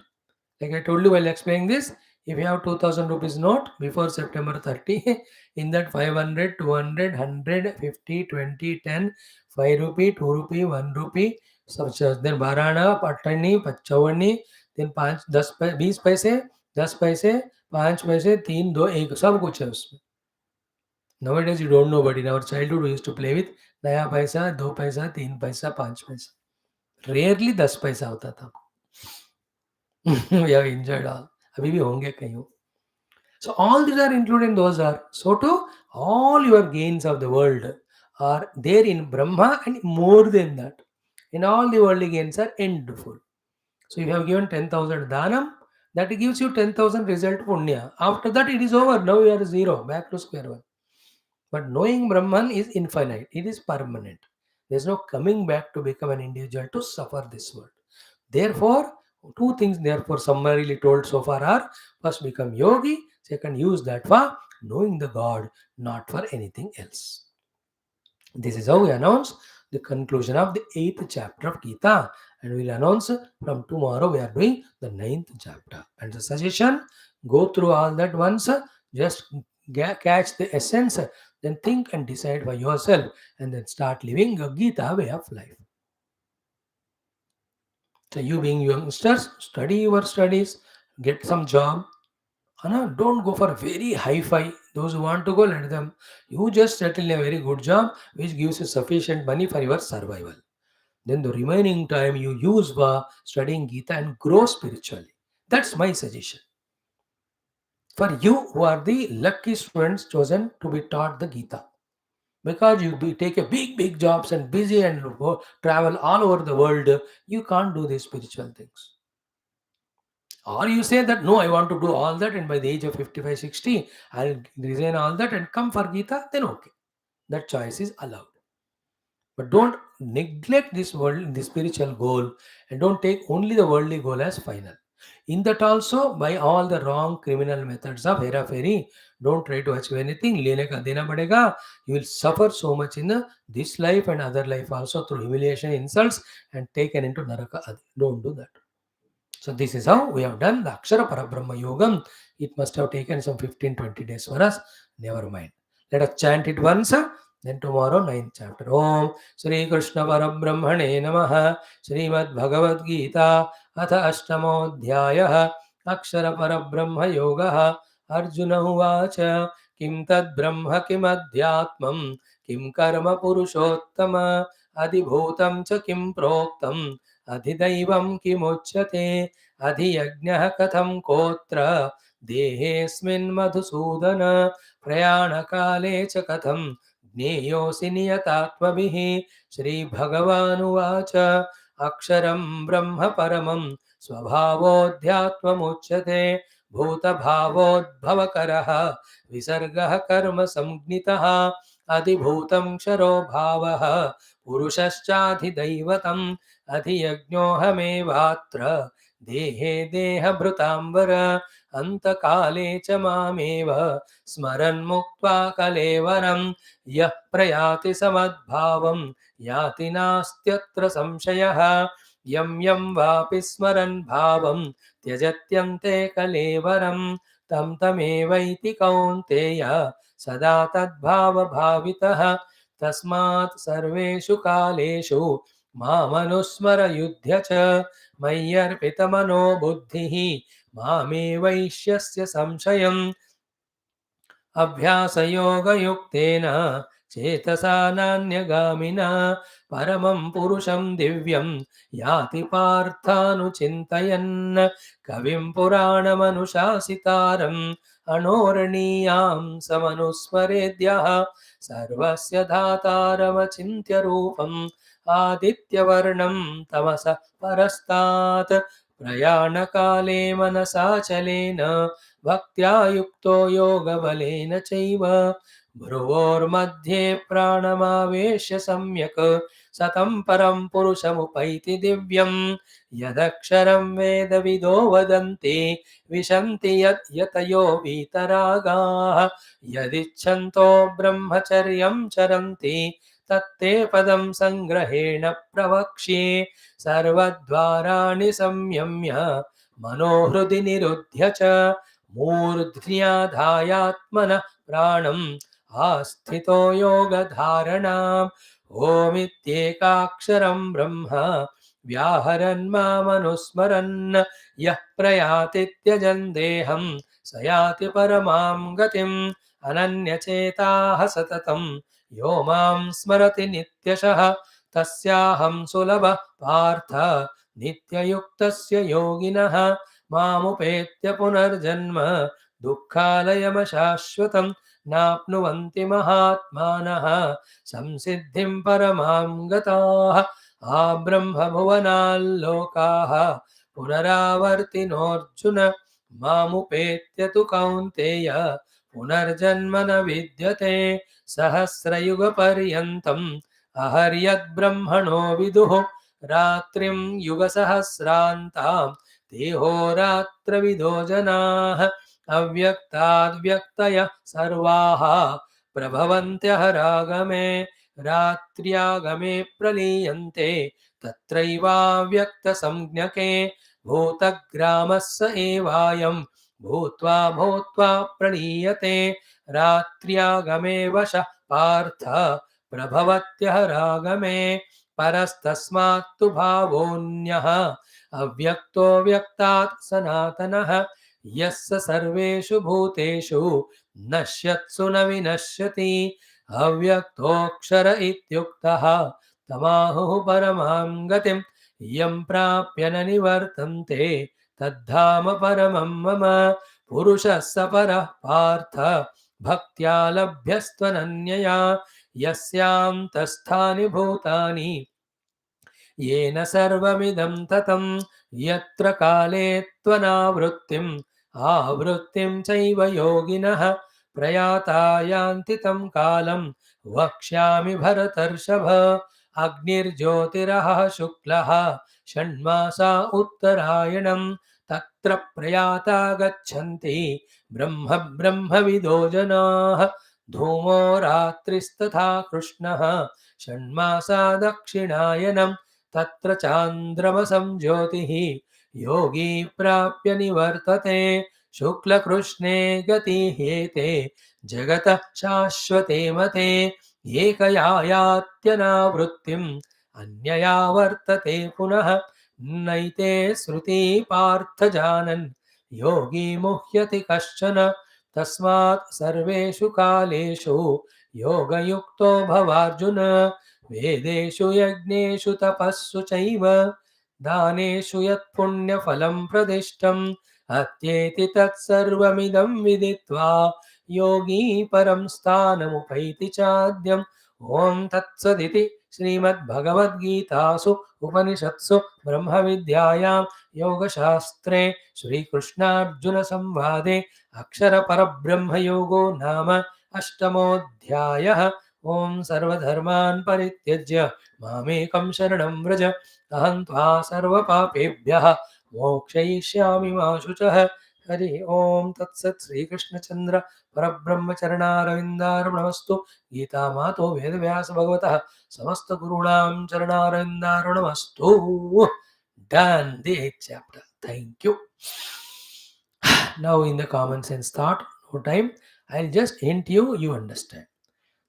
Like I told you while explaining this, if you have 2000 rupees note before September 30, in that 500, 200, 100, 50, 20, 10, 5 rupee, 2 rupee, 1 rupee, such as then Barana, Patani, Pachawani, then 5, 10, 20 पैसे, 10 पैसे, 5 पैसे, 3, 2, 1, सब कुछ है उसमें. Nowadays you don't know, but in our childhood we used to play with नया पैसा, 2 पैसा, 3 पैसा, 5 पैसा. Rarely 10 पैसा होता था. We have enjoyed all. अभी भी होंगे कहीं हो. So all these are included in those are. So too, all your gains of the world are there in Brahma and more than that. And all the worldly gains are endful. So if you have given 10,000 dhanam, that gives you 10,000 result punya. After that it is over. Now you are zero, back to square one. But knowing Brahman is infinite. It is permanent. There is no coming back to become an individual to suffer this world. Therefore, two things therefore summarily told so far are first become yogi, second use that for knowing the God, not for anything else. This is how we announce the conclusion of the 8th chapter of Gita, and we'll announce from tomorrow we are doing the 9th chapter. And the suggestion, go through all that once, just catch the essence, then think and decide for yourself, and then start living a Gita way of life. So you being youngsters, study your studies, get some job. Don't go for very high-fi. Those who want to go, let them. You just settle in a very good job which gives you sufficient money for your survival. Then the remaining time you use for studying Gita and grow spiritually. That's my suggestion. For you who are the lucky students chosen to be taught the Gita. Because take a big jobs and busy and travel all over the world, you can't do these spiritual things. Or you say that no, I want to do all that, and by the age of 55, 60, I'll resign all that and come for Gita, then okay. That choice is allowed. But don't neglect this world, this spiritual goal, and don't take only the worldly goal as final. In that also, by all the wrong criminal methods of hera fairy, don't try to achieve anything. Lene ka dena padega. You will suffer so much in this life and other life also through humiliation, insults, and taken into naraka. Don't do that. So this is how we have done the Akshara Parabrahma Yogam. It must have taken some 15-20 days for us. Never mind. Let us chant it once. Then tomorrow, 9th chapter. Om Sri Krishna Parabrahmane Namaha. Srimad Bhagavad Gita. Atha Ashtamo Dhyayah. Akshara Parabrahma Yogaha. Arjuna Uvacha. Kim Tad Brahma Kim Adhyatmam. किं कर्म पुरुषोत्तम अधिभूतं च किं प्रोक्तम् अधिदैवं किमुच्यते अधियज्ञः कथं कोत्र देहेऽस्मिन् मधुसूदन प्रयाणकाले च कथं ज्ञेयोऽसि नियतात्मभिः श्रीभगवानुवाच अक्षरं ब्रह्म परमं स्वभावोऽध्यात्ममुच्यते भूतभावोद्भवकरः विसर्गः कर्म संज्ञितः अधिभूतं क्षरो भावः पुरुषश्चाधिदैवतम् अधियज्ञोऽहमेवात्र देहे देहभृताम्बर अन्तकाले च मामेव स्मरन्मुक्त्वा कलेवरं यः प्रयाति समद्भावं याति नास्त्यत्र संशयः यं यं वापि स्मरन् भावं त्यजत्यन्ते कलेवरं तं तमेवैति कौन्तेय सदा तद्भावभावितः तस्मात् सर्वेषु कालेषु मामनुस्मर युध्य च मय्यर्पितमनो बुद्धिः मामे वैश्यस्य संशयम् अभ्यासयोगयुक्तेन चेतसा नान्यगामिना परमं पुरुषं दिव्यं याति पार्थानुचिन्तयन् कविं पुराणमनुशासितारम् अणोरणीयां समनुस्मरेद्यः सर्वस्य धातारमचिन्त्य रूपम् आदित्यवर्णं तमसः परस्तात् प्रयाणकाले मनसाचलेन भक्त्या युक्तो योगबलेन चैव भ्रुवोर्मध्ये प्राणमावेश्य सम्यक् सतं परं पुरुषमुपैति दिव्यं यदक्षरं वेदविदो वदन्ति विशन्ति यतयो वीतरागाः यदिच्छन्तो ब्रह्मचर्यं चरन्ति तत्ते पदं संग्रहेण प्रवक्ष्ये सर्वद्वाराणि संयम्य मनोहृदि निरुध्य च मूर्ध्न्याधायात्मनः प्राणम् आस्थितो योगधारणाम् ओमित्येकाक्षरं ब्रह्म व्याहरन् मामनुस्मरन् यः प्रयाति त्यजन् देहं स याति परमां गतिम् अनन्यचेताः सततं यो मां स्मरति नित्यशः तस्याहं सुलभः पार्थ नित्ययुक्तस्य योगिनः मामुपेत्य पुनर्जन्म दुःखालयमशाश्वतं नाप्नुवन्ति महात्मानः संसिद्धिं परमां गताः आब्रह्मभुवनाल्लोकाः पुनरावर्तिनोऽर्जुन मामुपेत्य तु कौन्तेय पुनर्जन्म न विद्यते सहस्रयुगपर्यन्तम् अहर्यद्ब्रह्मणो विदुः रात्रिं युगसहस्रान्तां देहोरात्रविदो जनाः अव्यक्ताद्व्यक्तयः सर्वाः प्रभवन्त्यहरागमे रात्र्यागमे प्रलीयन्ते तत्रैवाव्यक्तसंज्ञके भूतग्रामः स एवायं भूत्वा भूत्वा प्रलीयते रात्र्यागमे वशः पार्थ प्रभवत्यहरागमे परस्तस्मात्तु भावोऽन्यः अव्यक्तो व्यक्तात् सनातनः यस्य सर्वेषु भूतेषु नश्यत्सु न विनश्यति अव्यक्तोऽक्षर इत्युक्तः तमाहुः परमां गतिं यं प्राप्य न निवर्तन्ते तद्धाम परमं मम पुरुषः स परः पार्थ भक्त्या लभ्यस्त्वनन्यया यस्यान्तस्थानि भूतानि येन सर्वमिदं ततं यत्र काले त्वनावृत्तिम् आवृत्तिं चैव योगिनः प्रयाता यान्ति तं कालं वक्ष्यामि भरतर्षभ अग्निर्ज्योतिरः शुक्लः षण्मासा उत्तरायणं तत्र प्रयाता गच्छन्ति ब्रह्मविदो जनाः धूमो रात्रिस्तथा कृष्णः षण्मासा दक्षिणायनं तत्र चान्द्रमसं ज्योतिः योगी प्राप्य निवर्तते शुक्लकृष्णे गतिहेते जगतः शाश्वते मते एकया यात्यनावृत्तिम् अन्यया वर्तते पुनः नैते श्रुति पार्थ जानन् योगी मुह्यति कश्चन तस्मात् सर्वेषु कालेषु योगयुक्तो भवार्जुन वेदेषु यज्ञेषु तपस्सु चैव दानेषु यत्पुण्यफलं प्रदिष्टम् अत्येति तत्सर्वमिदं विदित्वा योगी परं स्थानमुपैति चाद्यम् ॐ तत्सदिति श्रीमद्भगवद्गीतासु उपनिषत्सु ब्रह्मविद्यायां योगशास्त्रे श्रीकृष्णार्जुनसंवादे अक्षरपरब्रह्मयोगो नाम अष्टमोऽध्यायः। ॐ सर्वधर्मान् परित्यज्य मामेकं शरणं व्रज अहं त्वा सर्वपापेभ्यः मोक्षयिष्यामि मा शुचः। हरि ओम तत्सत् श्रीकृष्णचन्द्र परब्रह्मचरणारविन्दार्पणमस्तु। गीतामातो वेदव्यास भगवतः समस्तगुरूणां चरणारविन्दार्पणमस्तु। Done the 8th chapter. Thank you. Now in the common sense thought, no time, I'll just hint you, you understand.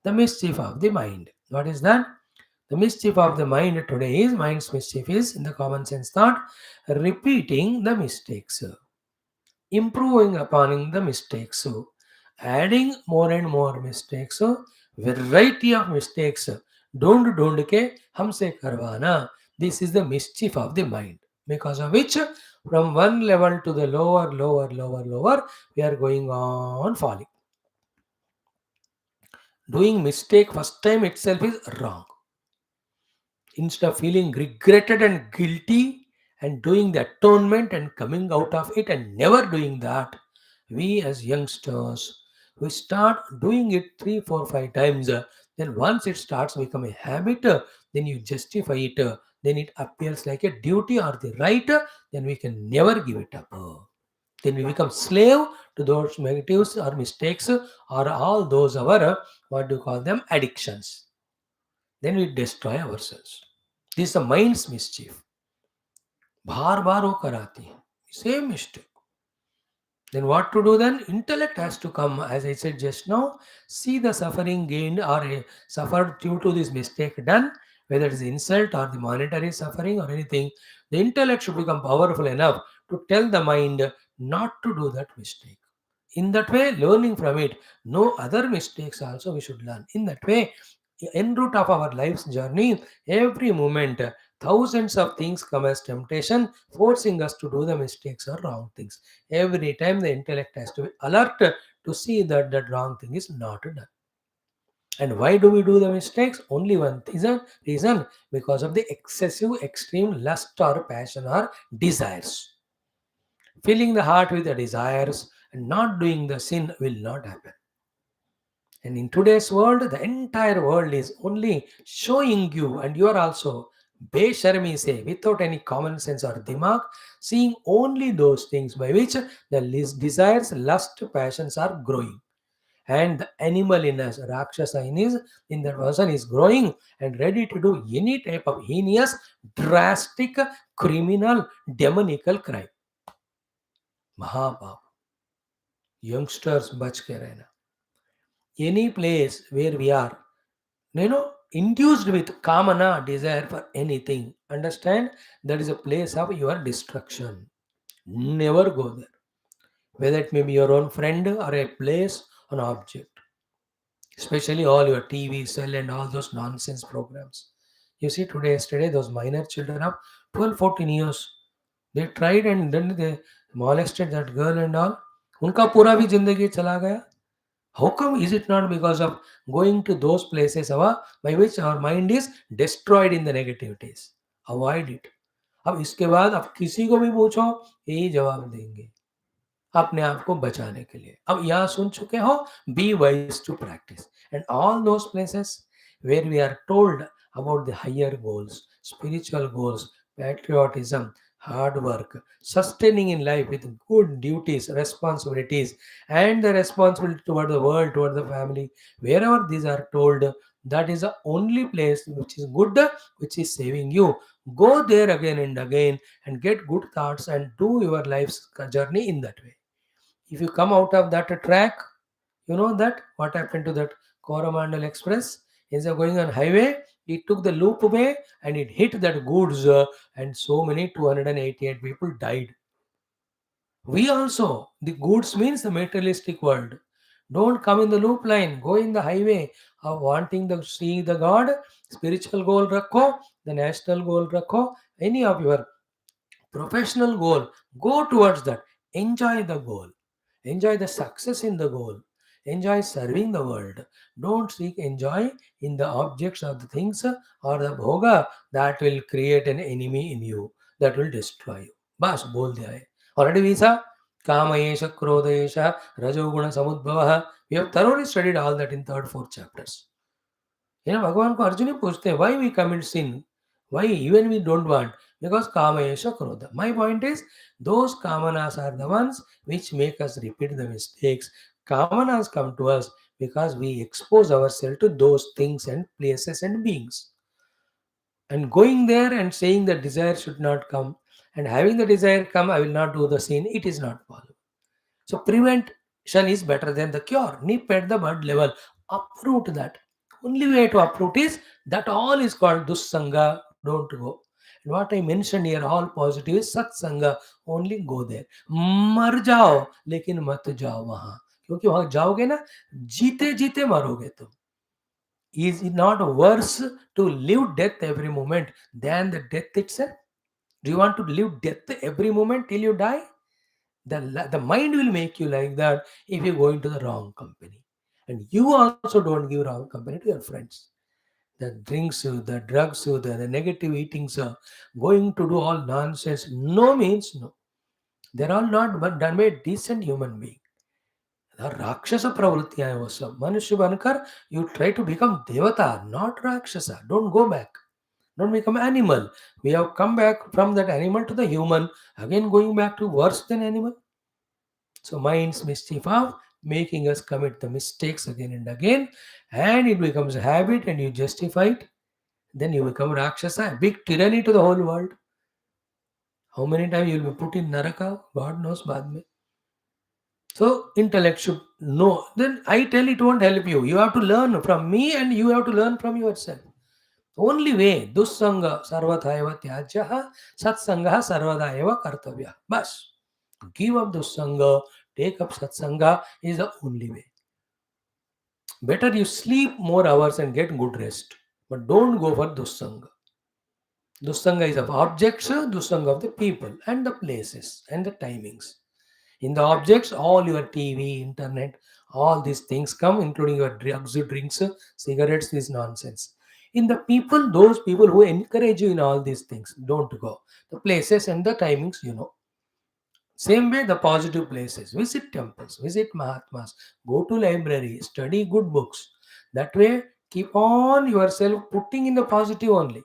The mischief of the mind. What is that? The mischief of the mind today is, mind's mischief is, in the common sense thought, repeating the mistakes, improving upon the mistakes, adding more and more mistakes, variety of mistakes, ढूंढ के हमसे करवाना. This is the mischief of the mind, because of which from one level to the lower, we are going on falling. Doing mistake first time itself is wrong. Instead of feeling regretted and guilty and doing the atonement and coming out of it and never doing that, we as youngsters, we start doing it 3, 4, 5 times. Then once it starts become a habit, then you justify it. Then it appears like a duty or the right. Then we can never give it up. Then we become slave to those negatives or mistakes or all those our, what do you call them, addictions. Then we destroy ourselves. This is the mind's mischief. बार बार वो कराती है, same mistake. Then what to do then? Intellect has to come, as I said just now, see the suffering gained or suffered due to this mistake done, whether it is insult or the monetary suffering or anything. The intellect should become powerful enough to tell the mind not to do that mistake. In that way, learning from it, no other mistakes also we should learn. In that way, en route of our life's journey, every moment, thousands of things come as temptation, forcing us to do the mistakes or wrong things. Every time the intellect has to be alert to see that that wrong thing is not done. And why do we do the mistakes? Only one reason, because of the excessive, extreme lust or passion or desires. Filling the heart with the desires and not doing the sin will not happen. And in today's world, the entire world is only showing you, and you are also besharmi say, without any common sense or dimag, seeing only those things by which the desires, lust, passions are growing. And the animal in us, Rakshasa in that person is growing and ready to do any type of heinous, drastic, criminal, demonical crime. Mahabab. Youngsters bach ke rehna. Any place where we are, induced with kamana, desire for anything, understand, that is a place of your destruction. Never go there. Whether it may be your own friend or a place, an object. Especially all your TV, cell and all those nonsense programs. You see today, yesterday, those minor children of 12, 14 years, they tried and then they molested that girl and all. उनका पूरा भी जिंदगी चला गया. How come is it not because of going to those places by which our mind is destroyed in the negativities? Avoid it. अब इसके बाद अब किसी को भी पूछो यही जवाब देंगे अपने आप को बचाने के लिए. अब यहाँ सुन चुके हो, be wise to practice. And all those places where we are told about the higher goals, spiritual goals, patriotism, hard work, sustaining in life with good duties, responsibilities, and the responsibility toward the world, toward the family, wherever these are told, that is the only place which is good, which is saving you. Go there again and again and get good thoughts and do your life's journey in that way. If you come out of that track, you know that what happened to that Coromandel Express? Instead of going on highway, it took the loop way and it hit that goods, and so many 288 people died. We also, the goods means the materialistic world. Don't come in the loop line. Go in the highway of wanting to see the God. Spiritual goal rakho, the national goal rakho, any of your professional goal. Go towards that. Enjoy the goal. Enjoy the success in the goal. Enjoy serving the world. Don't seek enjoy in the objects of the things or the bhoga that will create an enemy in you, that will destroy you. बस बोल दिया है already visa कामयेश क्रोधयेश रजोगुण समुद्भवः. We have thoroughly studied all that in third fourth chapters. भगवान को अर्जुन ही पूछते हैं why we commit sin, why even we don't want, because कामयेश क्रोध. My point is those kamanas are the ones which make us repeat the mistakes. Kamanas come to us because we expose ourselves to those things and places and beings, and going there and saying that desire should not come, and having the desire come, I will not do the sin, it is not possible. So prevention is better than the cure. Nip at the bud level, uproot that. Only way to uproot is that all is called dussanga, don't go. And what I mentioned here, all positive is satsanga, only go there. मर जाओ लेकिन मत जाओ वहां, क्योंकि वहां जाओगे ना जीते जीते मरोगे तुम. Is it not worse to live death every moment than the death itself? Do you want to live death every moment till you die? The mind will make you like that if you go into the wrong company. And you also don't give wrong company to your friends. The drinks, the drugs, the negative eatings, going to do all nonsense. No means no. They're all not done by a decent human being. राक्षस प्रवृत्तियां हैं वो सब. मनुष्य बनकर you try to become devata, not rakshasa. Don't go back. Don't become animal. We have come back from that animal to the human, again going back to worse than animal. So mind's mischief of making us commit the mistakes again and again, and it becomes a habit and you justify it. Then you become rakshasa, big tyranny to the whole world. How many times you will be put in naraka, God knows baad mein. So intellect should know. Then I tell it won't help you. You have to learn from me and you have to learn from yourself. Only way, dussanga sarvata eva tyajyaha, satsanga sarvada eva kartavya. Bas. Give up dussanga, take up satsanga is the only way. Better you sleep more hours and get good rest. But don't go for dussanga. Dussanga is of objects, dussanga of the people and the places and the timings. In the objects, all your TV, internet, all these things come, including your drugs, drinks, cigarettes, this nonsense. In the people, those people who encourage you in all these things, don't go. The places and the timings, you know. Same way, the positive places. Visit temples, visit Mahatmas, go to library, study good books. That way, keep on yourself putting in the positive only.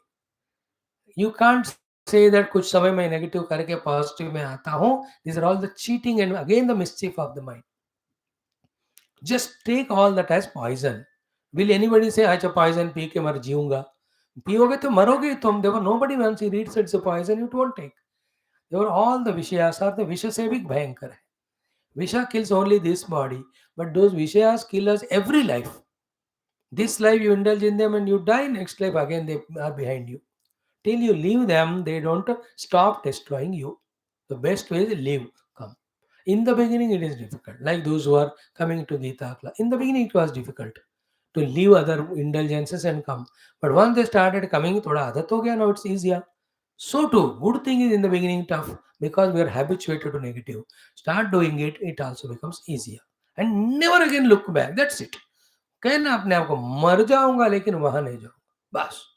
You can't say that कुछ समय मैं negative करके positive में आता हूँ. These are all the cheating and again the mischief of the mind. Just take all that as poison. Will anybody say अच्छा poison P के मर जीऊंगा? पियोगे तो मरोगे तुम. There were nobody once he reads it's a poison, you won't take. They were all the vishayas are the visha से भी भयंकर है. Visha kills only this body, but those vishayas kill us every life. This life you indulge in them and you die, next life again they are behind you. Till you leave them, they don't stop destroying you. The best way is leave, come. In the beginning, it is difficult. Like those who are coming to Geetha class. In the beginning, it was difficult to leave other indulgences and come. But once they started coming, thoda adat ho gaya, now it's easier. So too, good thing is in the beginning tough because we are habituated to negative. Start doing it, it also becomes easier. And never again look back. That's it. कहना अपने आप को मर जाऊंगा लेकिन वहां नहीं जाऊंगा बस.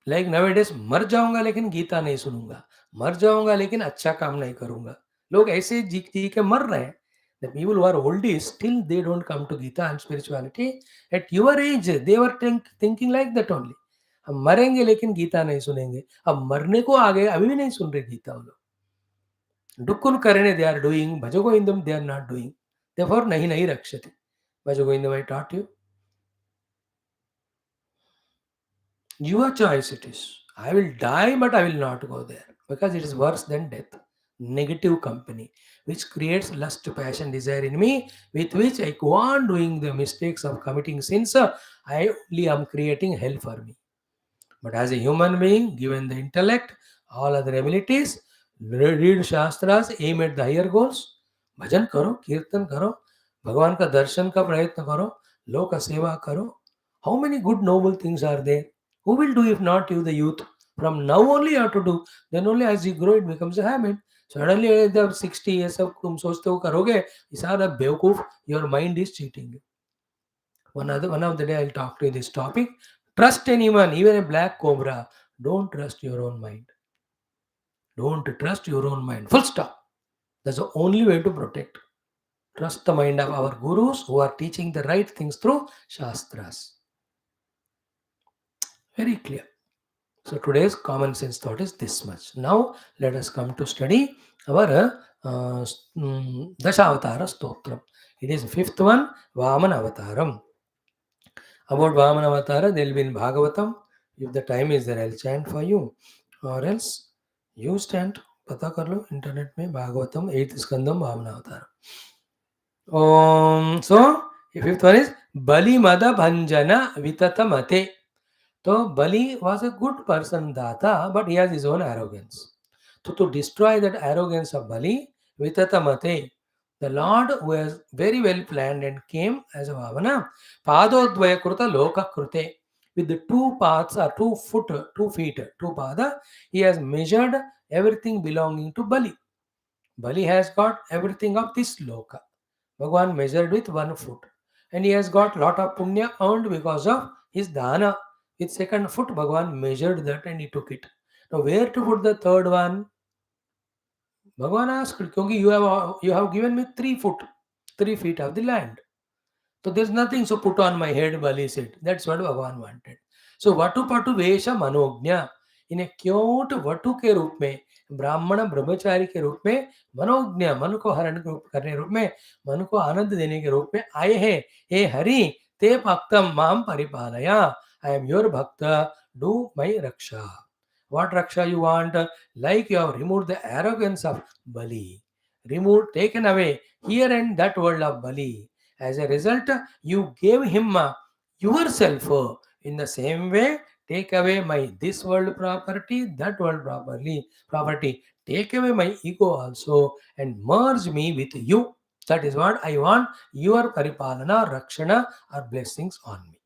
लाइक नवेडेस मर जाऊंगा लेकिन गीता नहीं सुनूंगा, मर जाऊंगा लेकिन अच्छा काम नहीं करूंगा. लोग ऐसे जी जी के मर रहे हैं. The people who are oldies still they don't come to Gita and spirituality. At your age they were thinking like that only. हम मरेंगे लेकिन गीता नहीं सुनेंगे. अब मरने को आ गए अभी भी नहीं सुन रहे गीता वो लोग. डुक्कुन करने they are doing, भजो गोविंदम they are not doing. Therefore नहीं नहीं रक्षते. भजो गोविंदम I taught you. Your choice it is. I will die, but I will not go there because it is worse than death. Negative company, which creates lust, passion, desire in me, with which I go on doing the mistakes of committing sins. I only am creating hell for me. But as a human being, given the intellect, all other abilities, read Shastras, aim at the higher goals, bhajan karo, kirtan karo, भगवान का दर्शन का प्रयत्न करो, लोक सेवा करो. How many good noble things are there? Who will do if not you, the youth? From now only you have to do. Then only as you grow it becomes a habit. Suddenly at the 60 years of तुम सोचते हो करोगे, इसारा बेवकूफ, your mind is cheating you. One of the day I'll talk to you this topic. Trust anyone, even a black cobra. Don't trust your own mind. Don't trust your own mind. Full stop. That's the only way to protect. Trust the mind of our gurus who are teaching the right things through Shastras. Very clear. So today's common sense thought is this much. Now let us come to study our Dasha-avatara Stotram. It is the fifth one, Vamana Avataram. About Vamana Avatara, there will be in Bhagavatam. If the time is there, I'll chant for you. Or else, you chant. पता कर लो internet में Bhagavatam 8th स्कंदम भावना अवतार. So fifth one is Bali Mada Bhanjana Vitata Mate. So Bali was a good person, Data, but he has his own arrogance. So to destroy that arrogance of Bali, Vitata Mate, the Lord was very well planned and came as a Vamana. Padodvaya Kruta Loka Krute. With the two paths or 2 foot, 2 feet, 2 pada, he has measured everything belonging to Bali. Bali has got everything of this loka. Bhagwan measured with 1 foot. And he has got lot of punya earned because of his dana. With 2nd foot, Bhagwan measured that and he took it. Now where to put the 3rd one? Bhagwan asked, Kyunki you have given me 3 foot, 3 feet of the land. So there's nothing, so put on my head, Bali said. That's what Bhagwan wanted. So Vatu Patu Vesha Manognya. In a cute Vatu के रूप में, ब्राह्मण ब्रह्मचारी के रूप में, मनोज्ञ मन को हरण करने रूप में, मन को आनंद देने के रूप में आए हैं. हे हरि ते भक्तम माम परिपालया. I am your bhakta, do my raksha. What raksha you want? Like you have removed the arrogance of Bali, removed, taken away here and that world of Bali. As a result, you gave him yourself. In the same way, take away my this world property, that world property. Take away my ego also and merge me with you. That is what I want. Your paripalana, rakshana, or blessings on me.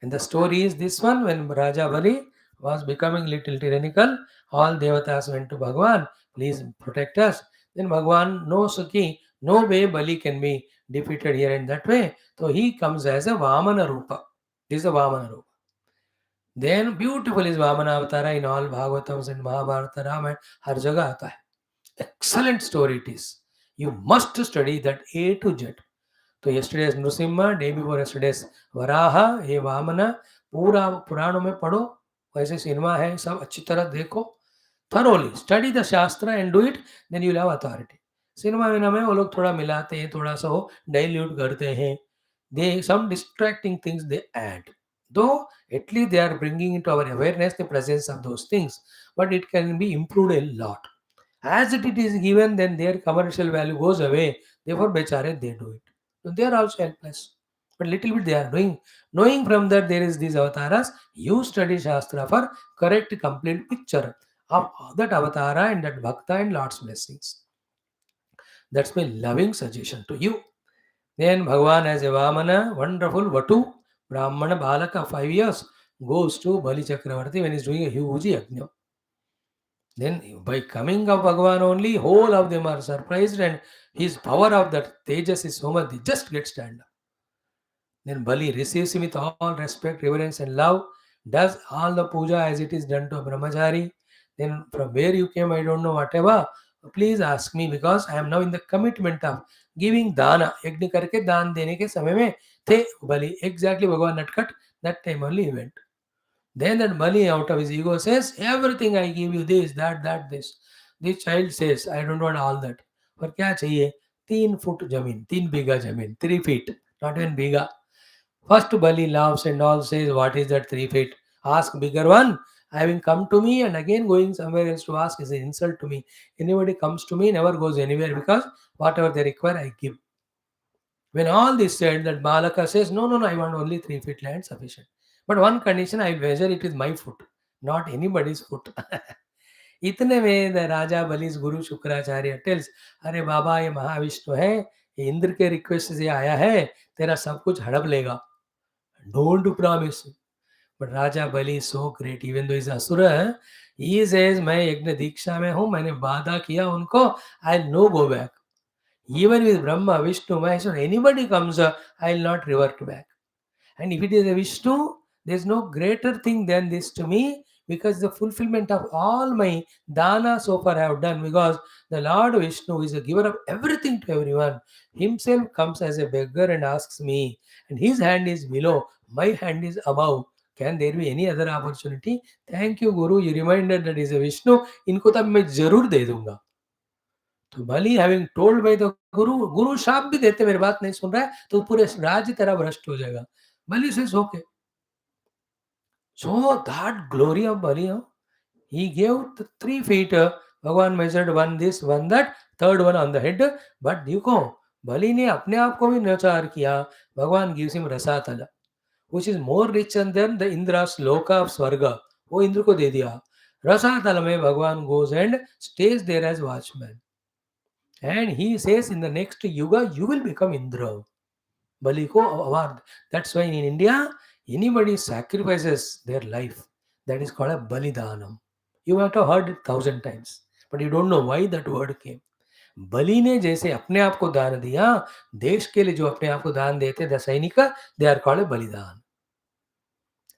And the story is this one: when Raja Bali was becoming little tyrannical, all devatas went to Bhagwan, please protect us. Then Bhagwan knows ki no way Bali can be defeated here and that way. So he comes as a Vamana Rupa. This is a Vamana Rupa. Then beautiful is Vamana Avatara in all Bhagavatams and Mahabharata, Ramayana, har jagah aata hai. Excellent story it is. You must study that A to Z. तो yesterday's Narasimha, day before yesterday's Varaha, ये वामना, पूरा पुराणों में पढ़ो. वैसे cinema है, सब अच्छी तरह देखो. thoroughly study the shastra and do it, then you will have authority. Cinema में वो लोग थोड़ा मिलाते हैं, थोड़ा सा वो डाइल्यूट करते हैं. They some distracting things they add. Though at least they are bringing into our awareness the presence of those things, but it can be improved a lot. As it is given, then their commercial value goes away. Therefore, bechare, they do it. So they are also helpless. But little bit they are doing. Knowing from that there is these avatars, you study Shastra for correct, complete picture of that avatara and that bhakta and Lord's blessings. That's my loving suggestion to you. Then Bhagavan as a Vamana, wonderful Vatu, Brahmana Balaka, 5 years, goes to Bali Chakravarti when he's doing a huge yajna. Then by coming of Bhagavan only, whole of them are surprised and his power of that Tejas is so much, they just get stand up. Then Bali receives him with all respect, reverence and love, does all the puja as it is done to a brahmachari. Then from where you came, I don't know, whatever, please ask me because I am now in the commitment of giving dana. Yajna karke दान देने के समय में थे Bali. Exactly Bhagavan Natkat, that time only he went. Then that Bali out of his ego says, everything I give you, this, that, this. This child says, I don't want all that. पर क्या चाहिए? 3 foot जमीन, 3 बीघा जमीन, 3 feet, not even bigha. First Bali laughs and all says, what is that 3 feet? Ask bigger one. Having come to me and again going somewhere else to ask is an insult to me. Anybody comes to me never goes anywhere because whatever they require I give. When all this said, that Balaka says, no, I want only 3 feet land sufficient. But one condition, I will measure it with my foot, not anybody's foot. इतने में the Raja Bali's Guru Shukracharya tells, अरे बाबा ये महाविष्णु है, इंद्र के request से आया है, तेरा सब कुछ हड़प लेगा, don't promise. But Raja Bali so great, even though is असुर, ही सेज मैं यज्ञ दीक्षा में हूं, मैंने वादा किया उनको, I know go back, even with Brahma, Vishnu, Maheshwar, anybody comes, I will not revert back. And if it is a Vishnu, there is no greater thing than this to me, because the fulfillment of all my dana so far I have done, because the Lord Vishnu is a giver of everything to everyone. Himself comes as a beggar and asks me, and his hand is below, my hand is above. Can there be any other opportunity? Thank you, Guru. You reminded that is a Vishnu. इनको तब मैं जरूर दे दूंगा. तो बलि having told by the गुरु, गुरु शाप भी देते मेरी बात नहीं सुन रहा है तो पूरे राज्य तेरा भ्रष्ट हो जाएगा. बलि से okay. So that glory of Bali, he gave the 3 feet. भगवान measured one this, one that, third one on the head. But देखो बलि ने अपने आप को भी नचार किया. भगवान gives him रसातल, which is more richer than the Indra's shloka of स्वर्ग. वो इंद्र को दे दिया. रसातल में भगवान goes and stays there as watchman. And he says in the next yuga, you will become Indra. Bali ko award. That's why in India, anybody sacrifices their life. That is called a Balidanam. You might have heard it 1,000 times, but you don't know why that word came. बलि ने जैसे अपने आप को दान दिया, देश के लिए जो अपने आप को दान देते द सैनिक, दे आर कॉल्ड बलिदान.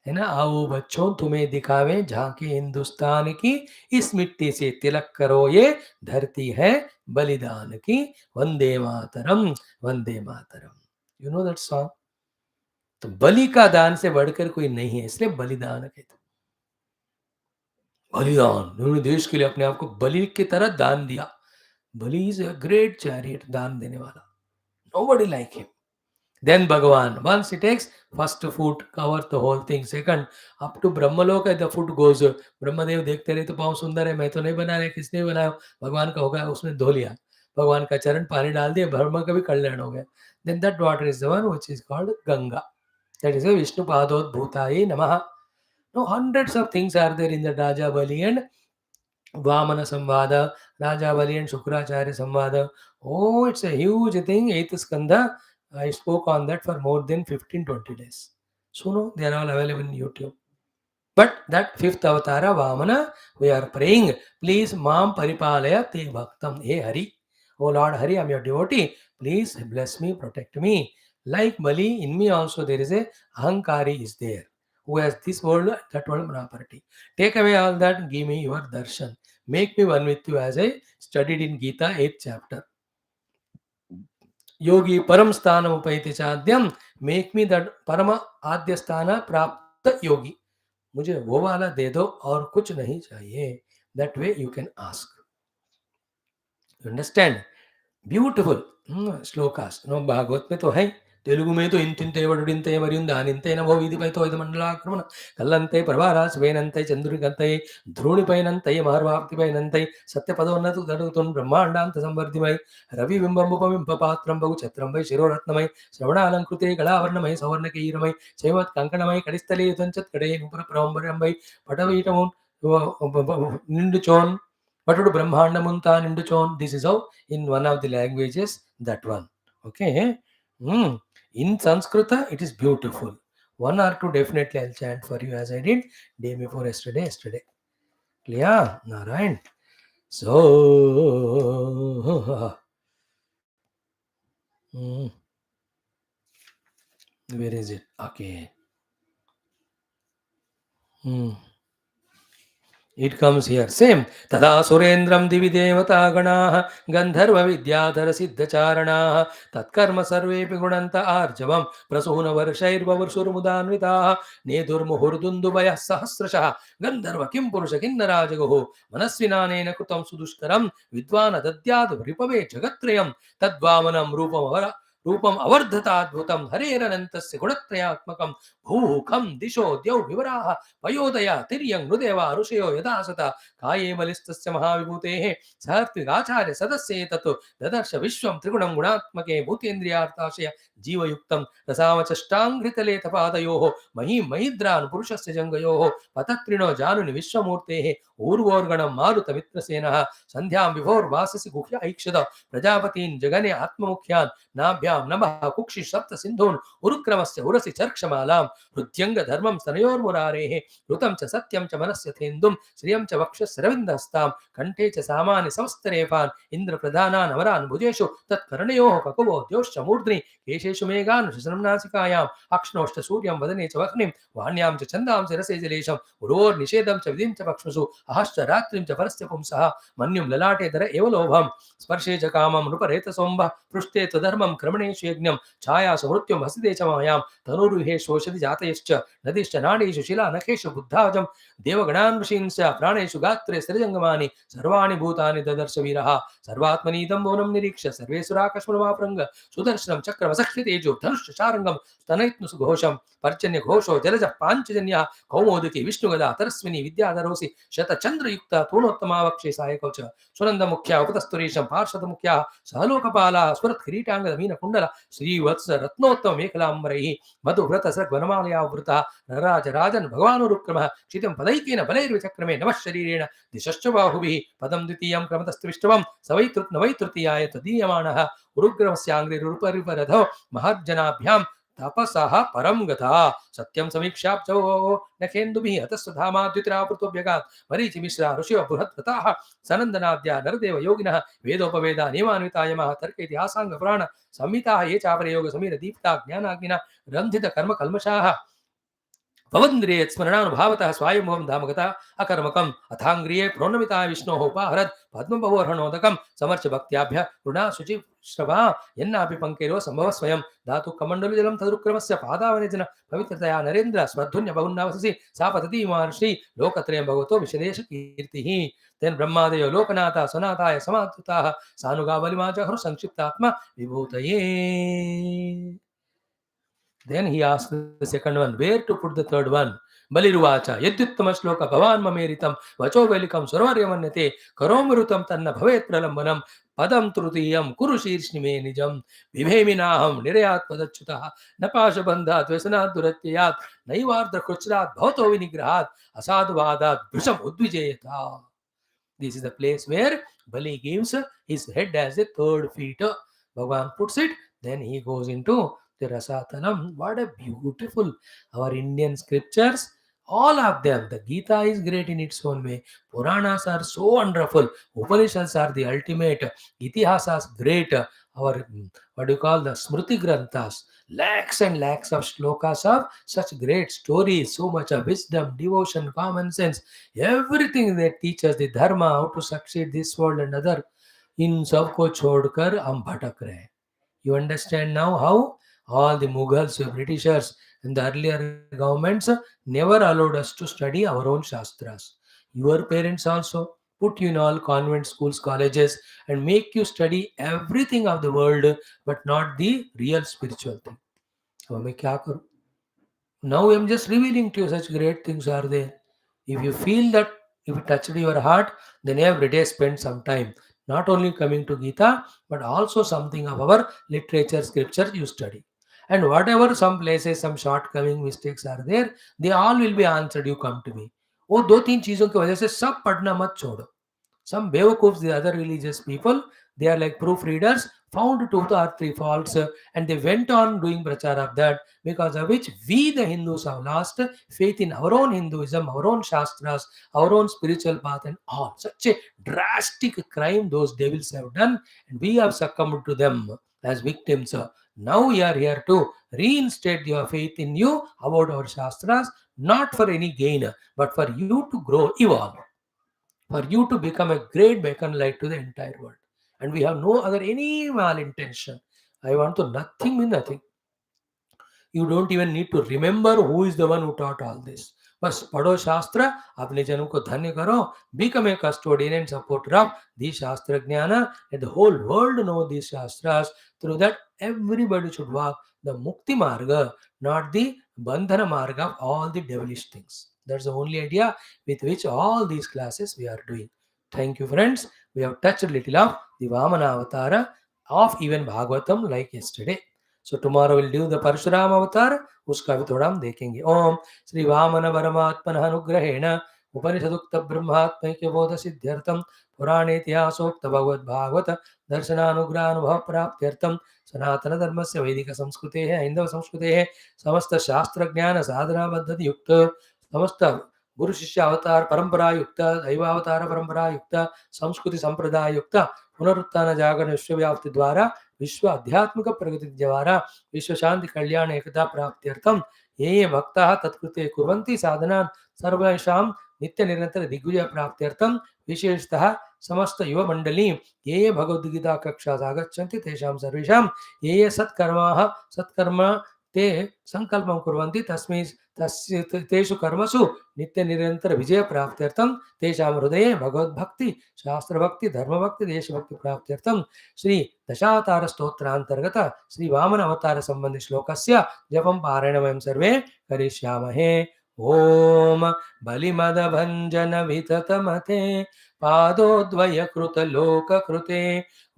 है ना. आओ बच्चों तुम्हें दिखावे झांकी हिंदुस्तान की, इस मिट्टी से तिलक करो ये धरती है बलिदान की, Vande Mataram Vande Mataram. You know that song. तो बलि का दान से बढ़कर कोई नहीं है, इसलिए बलिदान कहते. बलिदान, उन्होंने देश के लिए अपने आप को बलि की तरह दान दिया. बलि इज अ ग्रेट चैरियट, दान देने वाला. Nobody like him. Then Bhagavan, once he takes first foot, cover the whole thing. Second, up to Brahmaloka, the foot goes. Brahmadev देखते रहे तो पाँव सुंदर है, मैं तो नहीं बना रहे, किसने बनाया, भगवान का होगा, उसने धो लिया, भगवान का चरण पानी डाल दिया, ब्रह्मा का भी कल्याण हो गया. Then that water is the one which is called Ganga. That is a Vishnu Padodbhutaye Namaha. Now hundreds of things are there in the Raja Bali and Vamana Samvada, Raja Bali and Shukracharya Samvada. Oh, it's a huge thing. 8th Skanda. I spoke on that for more than 15-20 days. So, no, they are all available in YouTube. But that 5th Avatara, Vamana, we are praying, please, Mam Paripalaya Te Bhaktam. Hey Hari. Oh Lord Hari, I am your devotee. Please bless me, protect me. Like Bali, in me also there is a Ahankari is there, who has this world, that world property. Take away all that, give me your darshan. Make me one with you, as I studied in Gita 8th chapter. योगी परम स्थान उपैति चाद्यम, make me that परम आद्य स्थान प्राप्त योगी. मुझे वो वाला दे दो और कुछ नहीं चाहिए. That way you can ask. Understand. Beautiful shlokas. No Bhagavat में तो है, तेलुगु में तो इंतिंते वडुडिंते मरियुंदानिंते नमो वीदिपैतो इदमंडलाक्रमण कल्लंते प्रभारास वेनंते चंद्रिकंते ध्रुणिपैनंते महर्वाप्तिपैनंते सत्यपदोन्नतु दडुतुन ब्रह्मांडांत संवर्धिमय रवि बिंबमुपबिंब पात्रं बहु छत्रं वै शिरोरत्नमय श्रवणालंकृते कलावर्णमय सवर्णकैरमय चैमत् कंकणमय कडिस्थले युतंचत् कडे Nupur प्रवंबरंबय पटवीटमुन निंडुचोन पटुडु ब्रह्मांडमुंता निंडुचोन. This is how in one of the languages, that one. Okay. In Sanskrit, it is beautiful. 1 or 2 definitely I'll chant for you, as I did day before yesterday. Clear? Narayan. So, where is it? Okay. It comes here. Same. Tada surendram divi devata ganaha gandharva vidyadhara siddhacharanaha tatkarma sarvepi gunanta arjavam prasuna varshairva varsurmudanvitaha nedur muhurdundubaya sahasrashaha gandharva kim purusha kinnarajagoho manasvinanena krutam sudushkaram vidvana dadyad ripave jagatrayam tadvamanam रूपम अवर्धताद्भुतम हरेरनंतस्य गुणत्रयात्मकं भूखम दिशो द्यौ विवराः पयोदया तिर्यं हृदेवा ऋषयो यदा सता काये बलिस्तस्य महाविभूतेः सहर्त्विकाचार्य सदस्ये ततो ददर्श विश्वं त्रिगुणं गुणात्मके भूतेन्द्रियार्थाशय जीवयुक्तं रसामचष्टाङ्घ्रितलेतपादयोः महीं महिद्रान् पुरुषस्य जङ्गयोः पतत्रिणो जानुनि विश्वमूर्तेः ऊर्वोर्गणं मारुतमित्रसेनः सन्ध्यां विभोर्वाससि गुह्य ऐक्षत प्रजापतीन् जगने आत्ममुख्यान् नाभ्यां नभः कुक्षि सप्त सिन्धून् उरुक्रमस्य उरसि चर्क्षमालां हृद्यङ्गधर्मं स्तनयोर्मुरारेः ऋतं च सत्यं च मनस्यथेन्दुं श्रियं च वक्षस्रविन्दस्तां कण्ठे च सामानि संस्तरेफान् इन्द्रप्रधानान् अमरान् भुजेषु तत्कर्णयोः ककुवो द्योश्च मूर्ध्नि केशेषु मेघान् शशनं नासिकायाम् अक्ष्णोश्च सूर्यं वदने च वह्निं वाण्यां च छन्दां च रसे जलेशं उरोर्निषेधं च विधिं च पक्ष्मसु अहश्च रात्रिं च परस्य पुंसः मन्युं ललाटे दर एव लोभं स्पर्शे च कामं नृपरेतसोम्बः पृष्ठे त्वधर्मं क्रमणेषु यज्ञं छायासु मृत्युं हसिते च मायां तनुर्विहेषोषधि जातयश्च नदीश्च नाडीषु शिलानखेषु बुद्धाजं देवगणान् ऋषींश्च प्राणेषु गात्रे सृजङ्गमानि सर्वाणि भूतानि ददर्श वीरः सर्वात्मनीतं मौनं निरीक्ष्य सर्वेसुराकश्मलमाप्रङ्ग सुदर्शनं चक्रमसक्षितेजो धनुश्च शारङ्गं स्तनयित्नुसुघोषं पर्जन्यघोषो जलजः पाञ्चजन्यः कौमोदकी विष्णुगदा तरस्विनी विद्याधरोऽसि शतचन्द्रयुक्ता पूर्णोत्तमावक्षे सायकौ च सुनन्दमुख्या उपतस्तुरीशं पार्षदमुख्याः सहलोकपालाः स्फुरत्किरीटाङ्गदमीनकुण्डल श्रीवत्स रत्नोत्तममेखलाम्बरैः मधुव्रतसर्वनमालयावृतः नराजराजन् भगवानुरुक्रमः क्षितं पदैकेन बलैर्विचक्रमे नमः शरीरेण दिशश्च बाहुभिः पदं द्वितीयं क्रमतस्त्रिविष्टवं स वै तृतीयाय तदीयमानः उरुग्रमस्याङ्घ्रिरुपरिपरधो महर्जनाभ्यां तपसः परं गता सत्यं समीक्षाब्जो नखेन्दुभिः हतस्वधामा द्युतिरावृतोऽभ्यगात् मरीचिमिश्रा ऋषिव बृहत्कृताः सनन्दनाद्या नरदेव योगिनः वेदोपवेदा नियमान्वितायमः तर्क इतिहासाङ्गपुराण संहिताः ये चापरयोग समीर दीप्ता ज्ञानाग्निना रन्धित कर्म कल्मषाः भवन्द्रिये स्मरणानुभावतः स्वायम्भवं धामगता अकर्मकम् अथाङ्ग्रिये प्रोन्नमिता विष्णोः उपाहरत् पद्मबहोर्हणोदकं समर्च भक्त्याभ्य ऋणा शुचिश्रवा यन्नापि पङ्केरो सम्भवः स्वयं धातु कमण्डलुजलं तदुक्रमस्य पादावनेजन पवित्रतया नरेन्द्र स्वधुन्य बहुन्नावससि सा पतति महर्षि लोकत्रयं भगवतो विशदेश कीर्तिः तेन ब्रह्मादयो लोकनाथा सनाताय समाधुताः सानुगावलिमाचहृ संक्षिप्तात्मा विभूतये. Then he asked the second one, where to put the third one? Baliruvacha, Yadyuttama Shloka Bhavan Mameritam, Vacho Velikam Suravaryamanate, Karomrutam Tanna Bhavet Pralambanam, Padam Trutiyam, Kurushirshni Nijam, Vivheminaham, Nirayat Padachutaha, Napasha Bandhat, Vesanat Duratyat, Naivardha Kuchrat, Bhauto Vinigrahat, Asadvadat, Brisham Udvijayata. This is the place where Bali gives his head as a third feet. Bhagavan puts it, then he goes into the Rasatanam. What a beautiful, our Indian scriptures, all of them. The Gita is great in its own way. Puranas are so wonderful. Upanishads are the ultimate. Itihasas great. Our, what do you call, the Smriti Granthas. Lakhs and lakhs of shlokas of such great stories, so much of wisdom, devotion, common sense, everything that teaches the dharma, how to succeed this world and other. In sabko chodkar hum bhatak rahe. You understand now how all the Mughals, Britishers, and the earlier governments never allowed us to study our own Shastras. Your parents also put you in all convent schools, colleges, and make you study everything of the world, but not the real spiritual thing. अब मैं क्या करूं? Now I'm just revealing to you such great things are there. If you feel that, if it touched your heart, then every day spend some time. Not only coming to Gita, but also something of our literature, scripture you study. And whatever some places, some shortcoming mistakes are there, they all will be answered. You come to me. वो दो तीन चीजों की वजह से सब पढ़ना मत छोड़ो. Some Bewakufs, the other religious people, they are like proofreaders, found two or three faults, and they went on doing prachar of that, because of which we, the Hindus, have lost faith in our own Hinduism, our own Shastras, our own spiritual path, and all. Such a drastic crime those devils have done, and we have succumbed to them as victims. Now we are here to reinstate your faith in you about our Shastras, not for any gain, but for you to grow, evolve, for you to become a great beacon light to the entire world. And we have no other any malintention. I want to nothing mean nothing. You don't even need to remember who is the one who taught all this. बस पढ़ो शास्त्र, अपने जनों को धन्य करो, become a custodian and supporter of the Shastra Jnana, and the whole world know these Shastras. Through that, everybody should walk the Mukti Marga, not the Bandhana Marga of all the devilish things. That's the only idea with which all these classes we are doing. Thank you, friends. We have touched a little of the Vamana Avatara of even Bhagavatam like yesterday. So tomorrow we'll do the Parshuram avatar. उसका भी थोड़ा हम देखेंगे. ओम श्री वामन परमात्मनः अनुग्रहेण उपनिषदुक्त ब्रह्मात्मैक्य बोध सिद्ध्यर्थम पुराणे इतिहासोक्त भगवद भागवत दर्शनानुग्रहानुभव प्राप्त्यर्थम सनातन धर्मस्य वैदिक संस्कृतेः हैंदव संस्कृतेः समस्त शास्त्र ज्ञान साधना पद्धति युक्त समस्त गुरु शिष्य अवतार परंपरा युक्त दैवावतार परंपरा युक्त संस्कृति संप्रदाय युक्त पुनरुत्थान जागरण विश्वव्याप्ति द्वारा विश्व आध्यात्मिक प्रगति द्वारा विश्व शांति कल्याण एकता प्राप्त्यर्थम ये भक्ताः तत्कृते कुर्वन्ति साधनान् सर्वेषां नित्य निरंतर दिग्विजय प्राप्त्यर्थम विशेषतः समस्त युव मंडली ये भगवद्गीता कक्षास् आगच्छन्ति तेषां सर्वेषां ये सत्कर्म ते संकल्पं कुर्वन्ति तस्मै तेषु कर्मसु नित्य निरंतर विजय प्राप्त्यर्थम तेषां हृदये भगवद्भक्ति शास्त्रभक्ति धर्मभक्ति देशभक्ति प्राप्त्यर्थम श्री दशावतार स्तोत्रांतर्गत श्री वामन अवतार संबंधी श्लोकस्य जपं पारायण वयं सर्वे करिष्यामहे. ओम बलिमदभञ्जन विततमते पादोद्वय कृत लोक कृते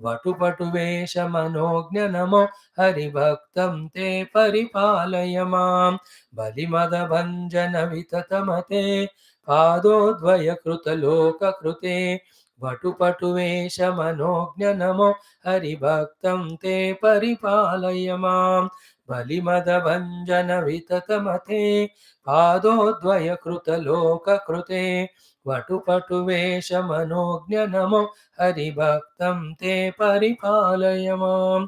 वटुपटुवेश मनोज्ञ नमो हरिभक्तं ते परिपालय मां. बलिमदभञ्जन विततमते पादोद्वय कृत लोक कृते वटुपटुवेश मनोज्ञ नमो हरिभक्तं ते परिपालय मां. बलिमदभञ्जन विततमते पादोद्वय कृत लोक कृते वटुपटुवेश मनोज्ञ नमो हरिभक्तं ते परिपालय मां.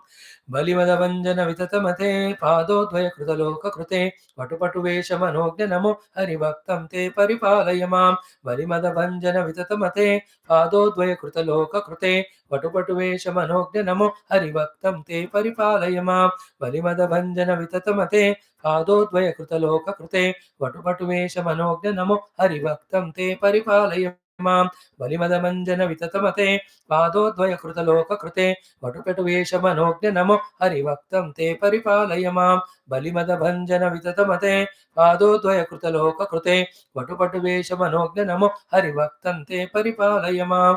बलिमदभञ्जन विततमते पादोद्वय कृत लोक कृते वटुपटुवेश मनोज्ञ नमो हरिभक्तं ते परिपालय मां. बलिमदभञ्जन विततमते पादोद्वय कृत लोक कृते वटुपटुवेश मनोज्ञ नमो हरिभक्तं ते परिपालय मां. बलिमदभञ्जन विततमते पादोद्वय कृत लोक कृते वटुपटुवेश मनोज्ञ नमो हरिभक्तं ते परिपालय मां. बलिमदभञ्जन विततमते पादोद्वय कृत लोक कृते वटुपटुवेश मनोज्ञ नमो हरिभक्तं ते परिपालय मां. बलिमदभञ्जन विततमते पादोद्वय कृत लोक कृते वटुपटुवेश मनोज्ञ नमो हरिभक्तं ते परिपालय मां.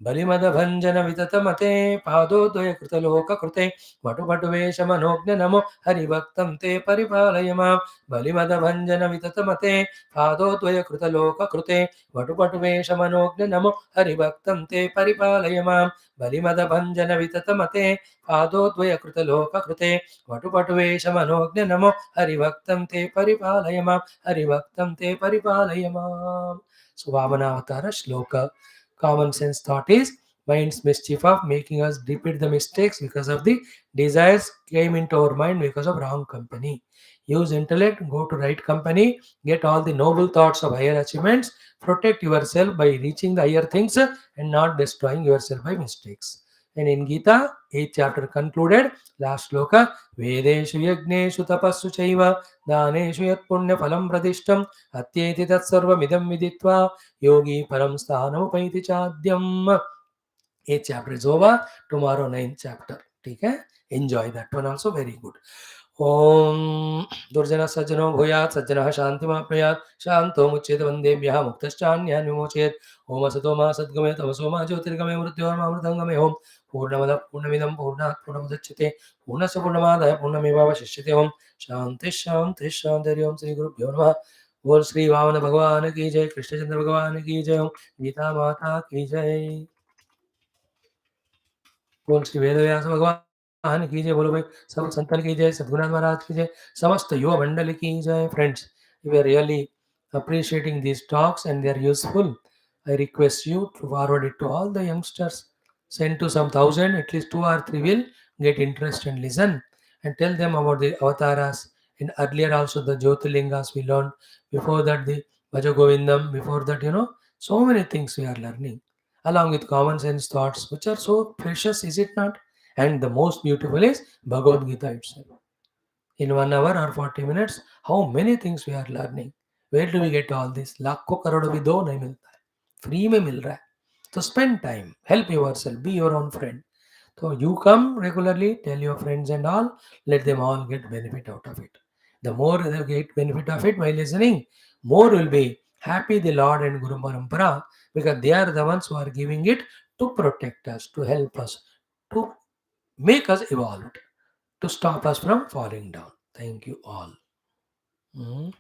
बलिमदभञ्जन विततमते पादोद्वय कृत लोक कृते वटुपटुवेश मनोज्ञ नमो हरिभक्तं ते परिपालय मां. बलिमदभञ्जन विततमते पादोद्वय कृत लोक कृते वटुपटुवेश मनोज्ञ नमो हरिभक्तं ते परिपालय मां. बलिमदभञ्जन विततमते पादोद्वय कृत लोक कृते वटुपटुवेश मनोज्ञ नमो हरिभक्तं ते परिपालय मां. हरिभक्तं ते परिपालय मां. Vamana Shloka. Common sense thought is mind's mischief of making us repeat the mistakes because of the desires came into our mind because of wrong company. Use intellect, go to right company, get all the noble thoughts of higher achievements, protect yourself by reaching the higher things and not destroying yourself by mistakes. And in Gita, 8th chapter concluded, last sloka, Vedeshu yagneshu tapassu chaiva daneshu yat punya phalam pradishtam atyeti tat sarvamidam viditva yogi param sthanamupayiti chadyam. 8th chapter is over. Tomorrow 9th chapter. Okay? Enjoy that one also. Very good. ओम दुर्जन सज्जनो भूयात् सज्जनः शान्तिमाप्नुयात् शान्तो मुच्येत वन्देभ्यः मुक्तश्चान्यान् विमोचयेत्. ओम असतो मा सद्गमय तमसो मा ज्योतिर्गमय मृत्योर्मामृतङ्गमय. ओम पूर्णमदः पूर्णमिदं पूर्णात् पूर्णमुदच्यते पूर्णस्य पूर्णमादाय पूर्णमेवावशिष्यते. ओम शान्ति शान्ति शान्ति. ओम श्री गुरुभ्यो नमः. बोल श्री वामन भगवान की जय, कृष्णचंद्र भगवान की जय, गीता माता की जय. बोल श्री वेदव्यास भगवान की जय. बोलो भाई सब संतन की जय, सद्गुरुनाथ महाराज की जय, समस्त युवा मंडल की जय. Friends, we are really appreciating these talks and they are useful. I request you to forward it to all the youngsters. Send to some thousand, at least 2 or 3 will get interest and listen, and tell them about the avatharas. And earlier also the Jyotirlingas we learned. Before that the Bhajagovindam. Before that, so many things we are learning along with common sense thoughts, which are so precious, is it not? And the most beautiful is Bhagavad Gita itself. In 1 hour or 40 minutes, how many things we are learning. Where do we get all this? लाखों करोड़ों भी दो नहीं मिलता है, free में मिल रहा है. So spend time, help yourself, be your own friend. So you come regularly, tell your friends and all, let them all get benefit out of it. The more they get benefit of it by listening, more will be happy the Lord and Guru Parampara, because they are the ones who are giving it to protect us, to help us, to make us evolve. to stop us from falling down. Thank you all. Mhm.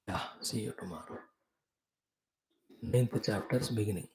Yeah, see you tomorrow. Ninth chapter's beginning.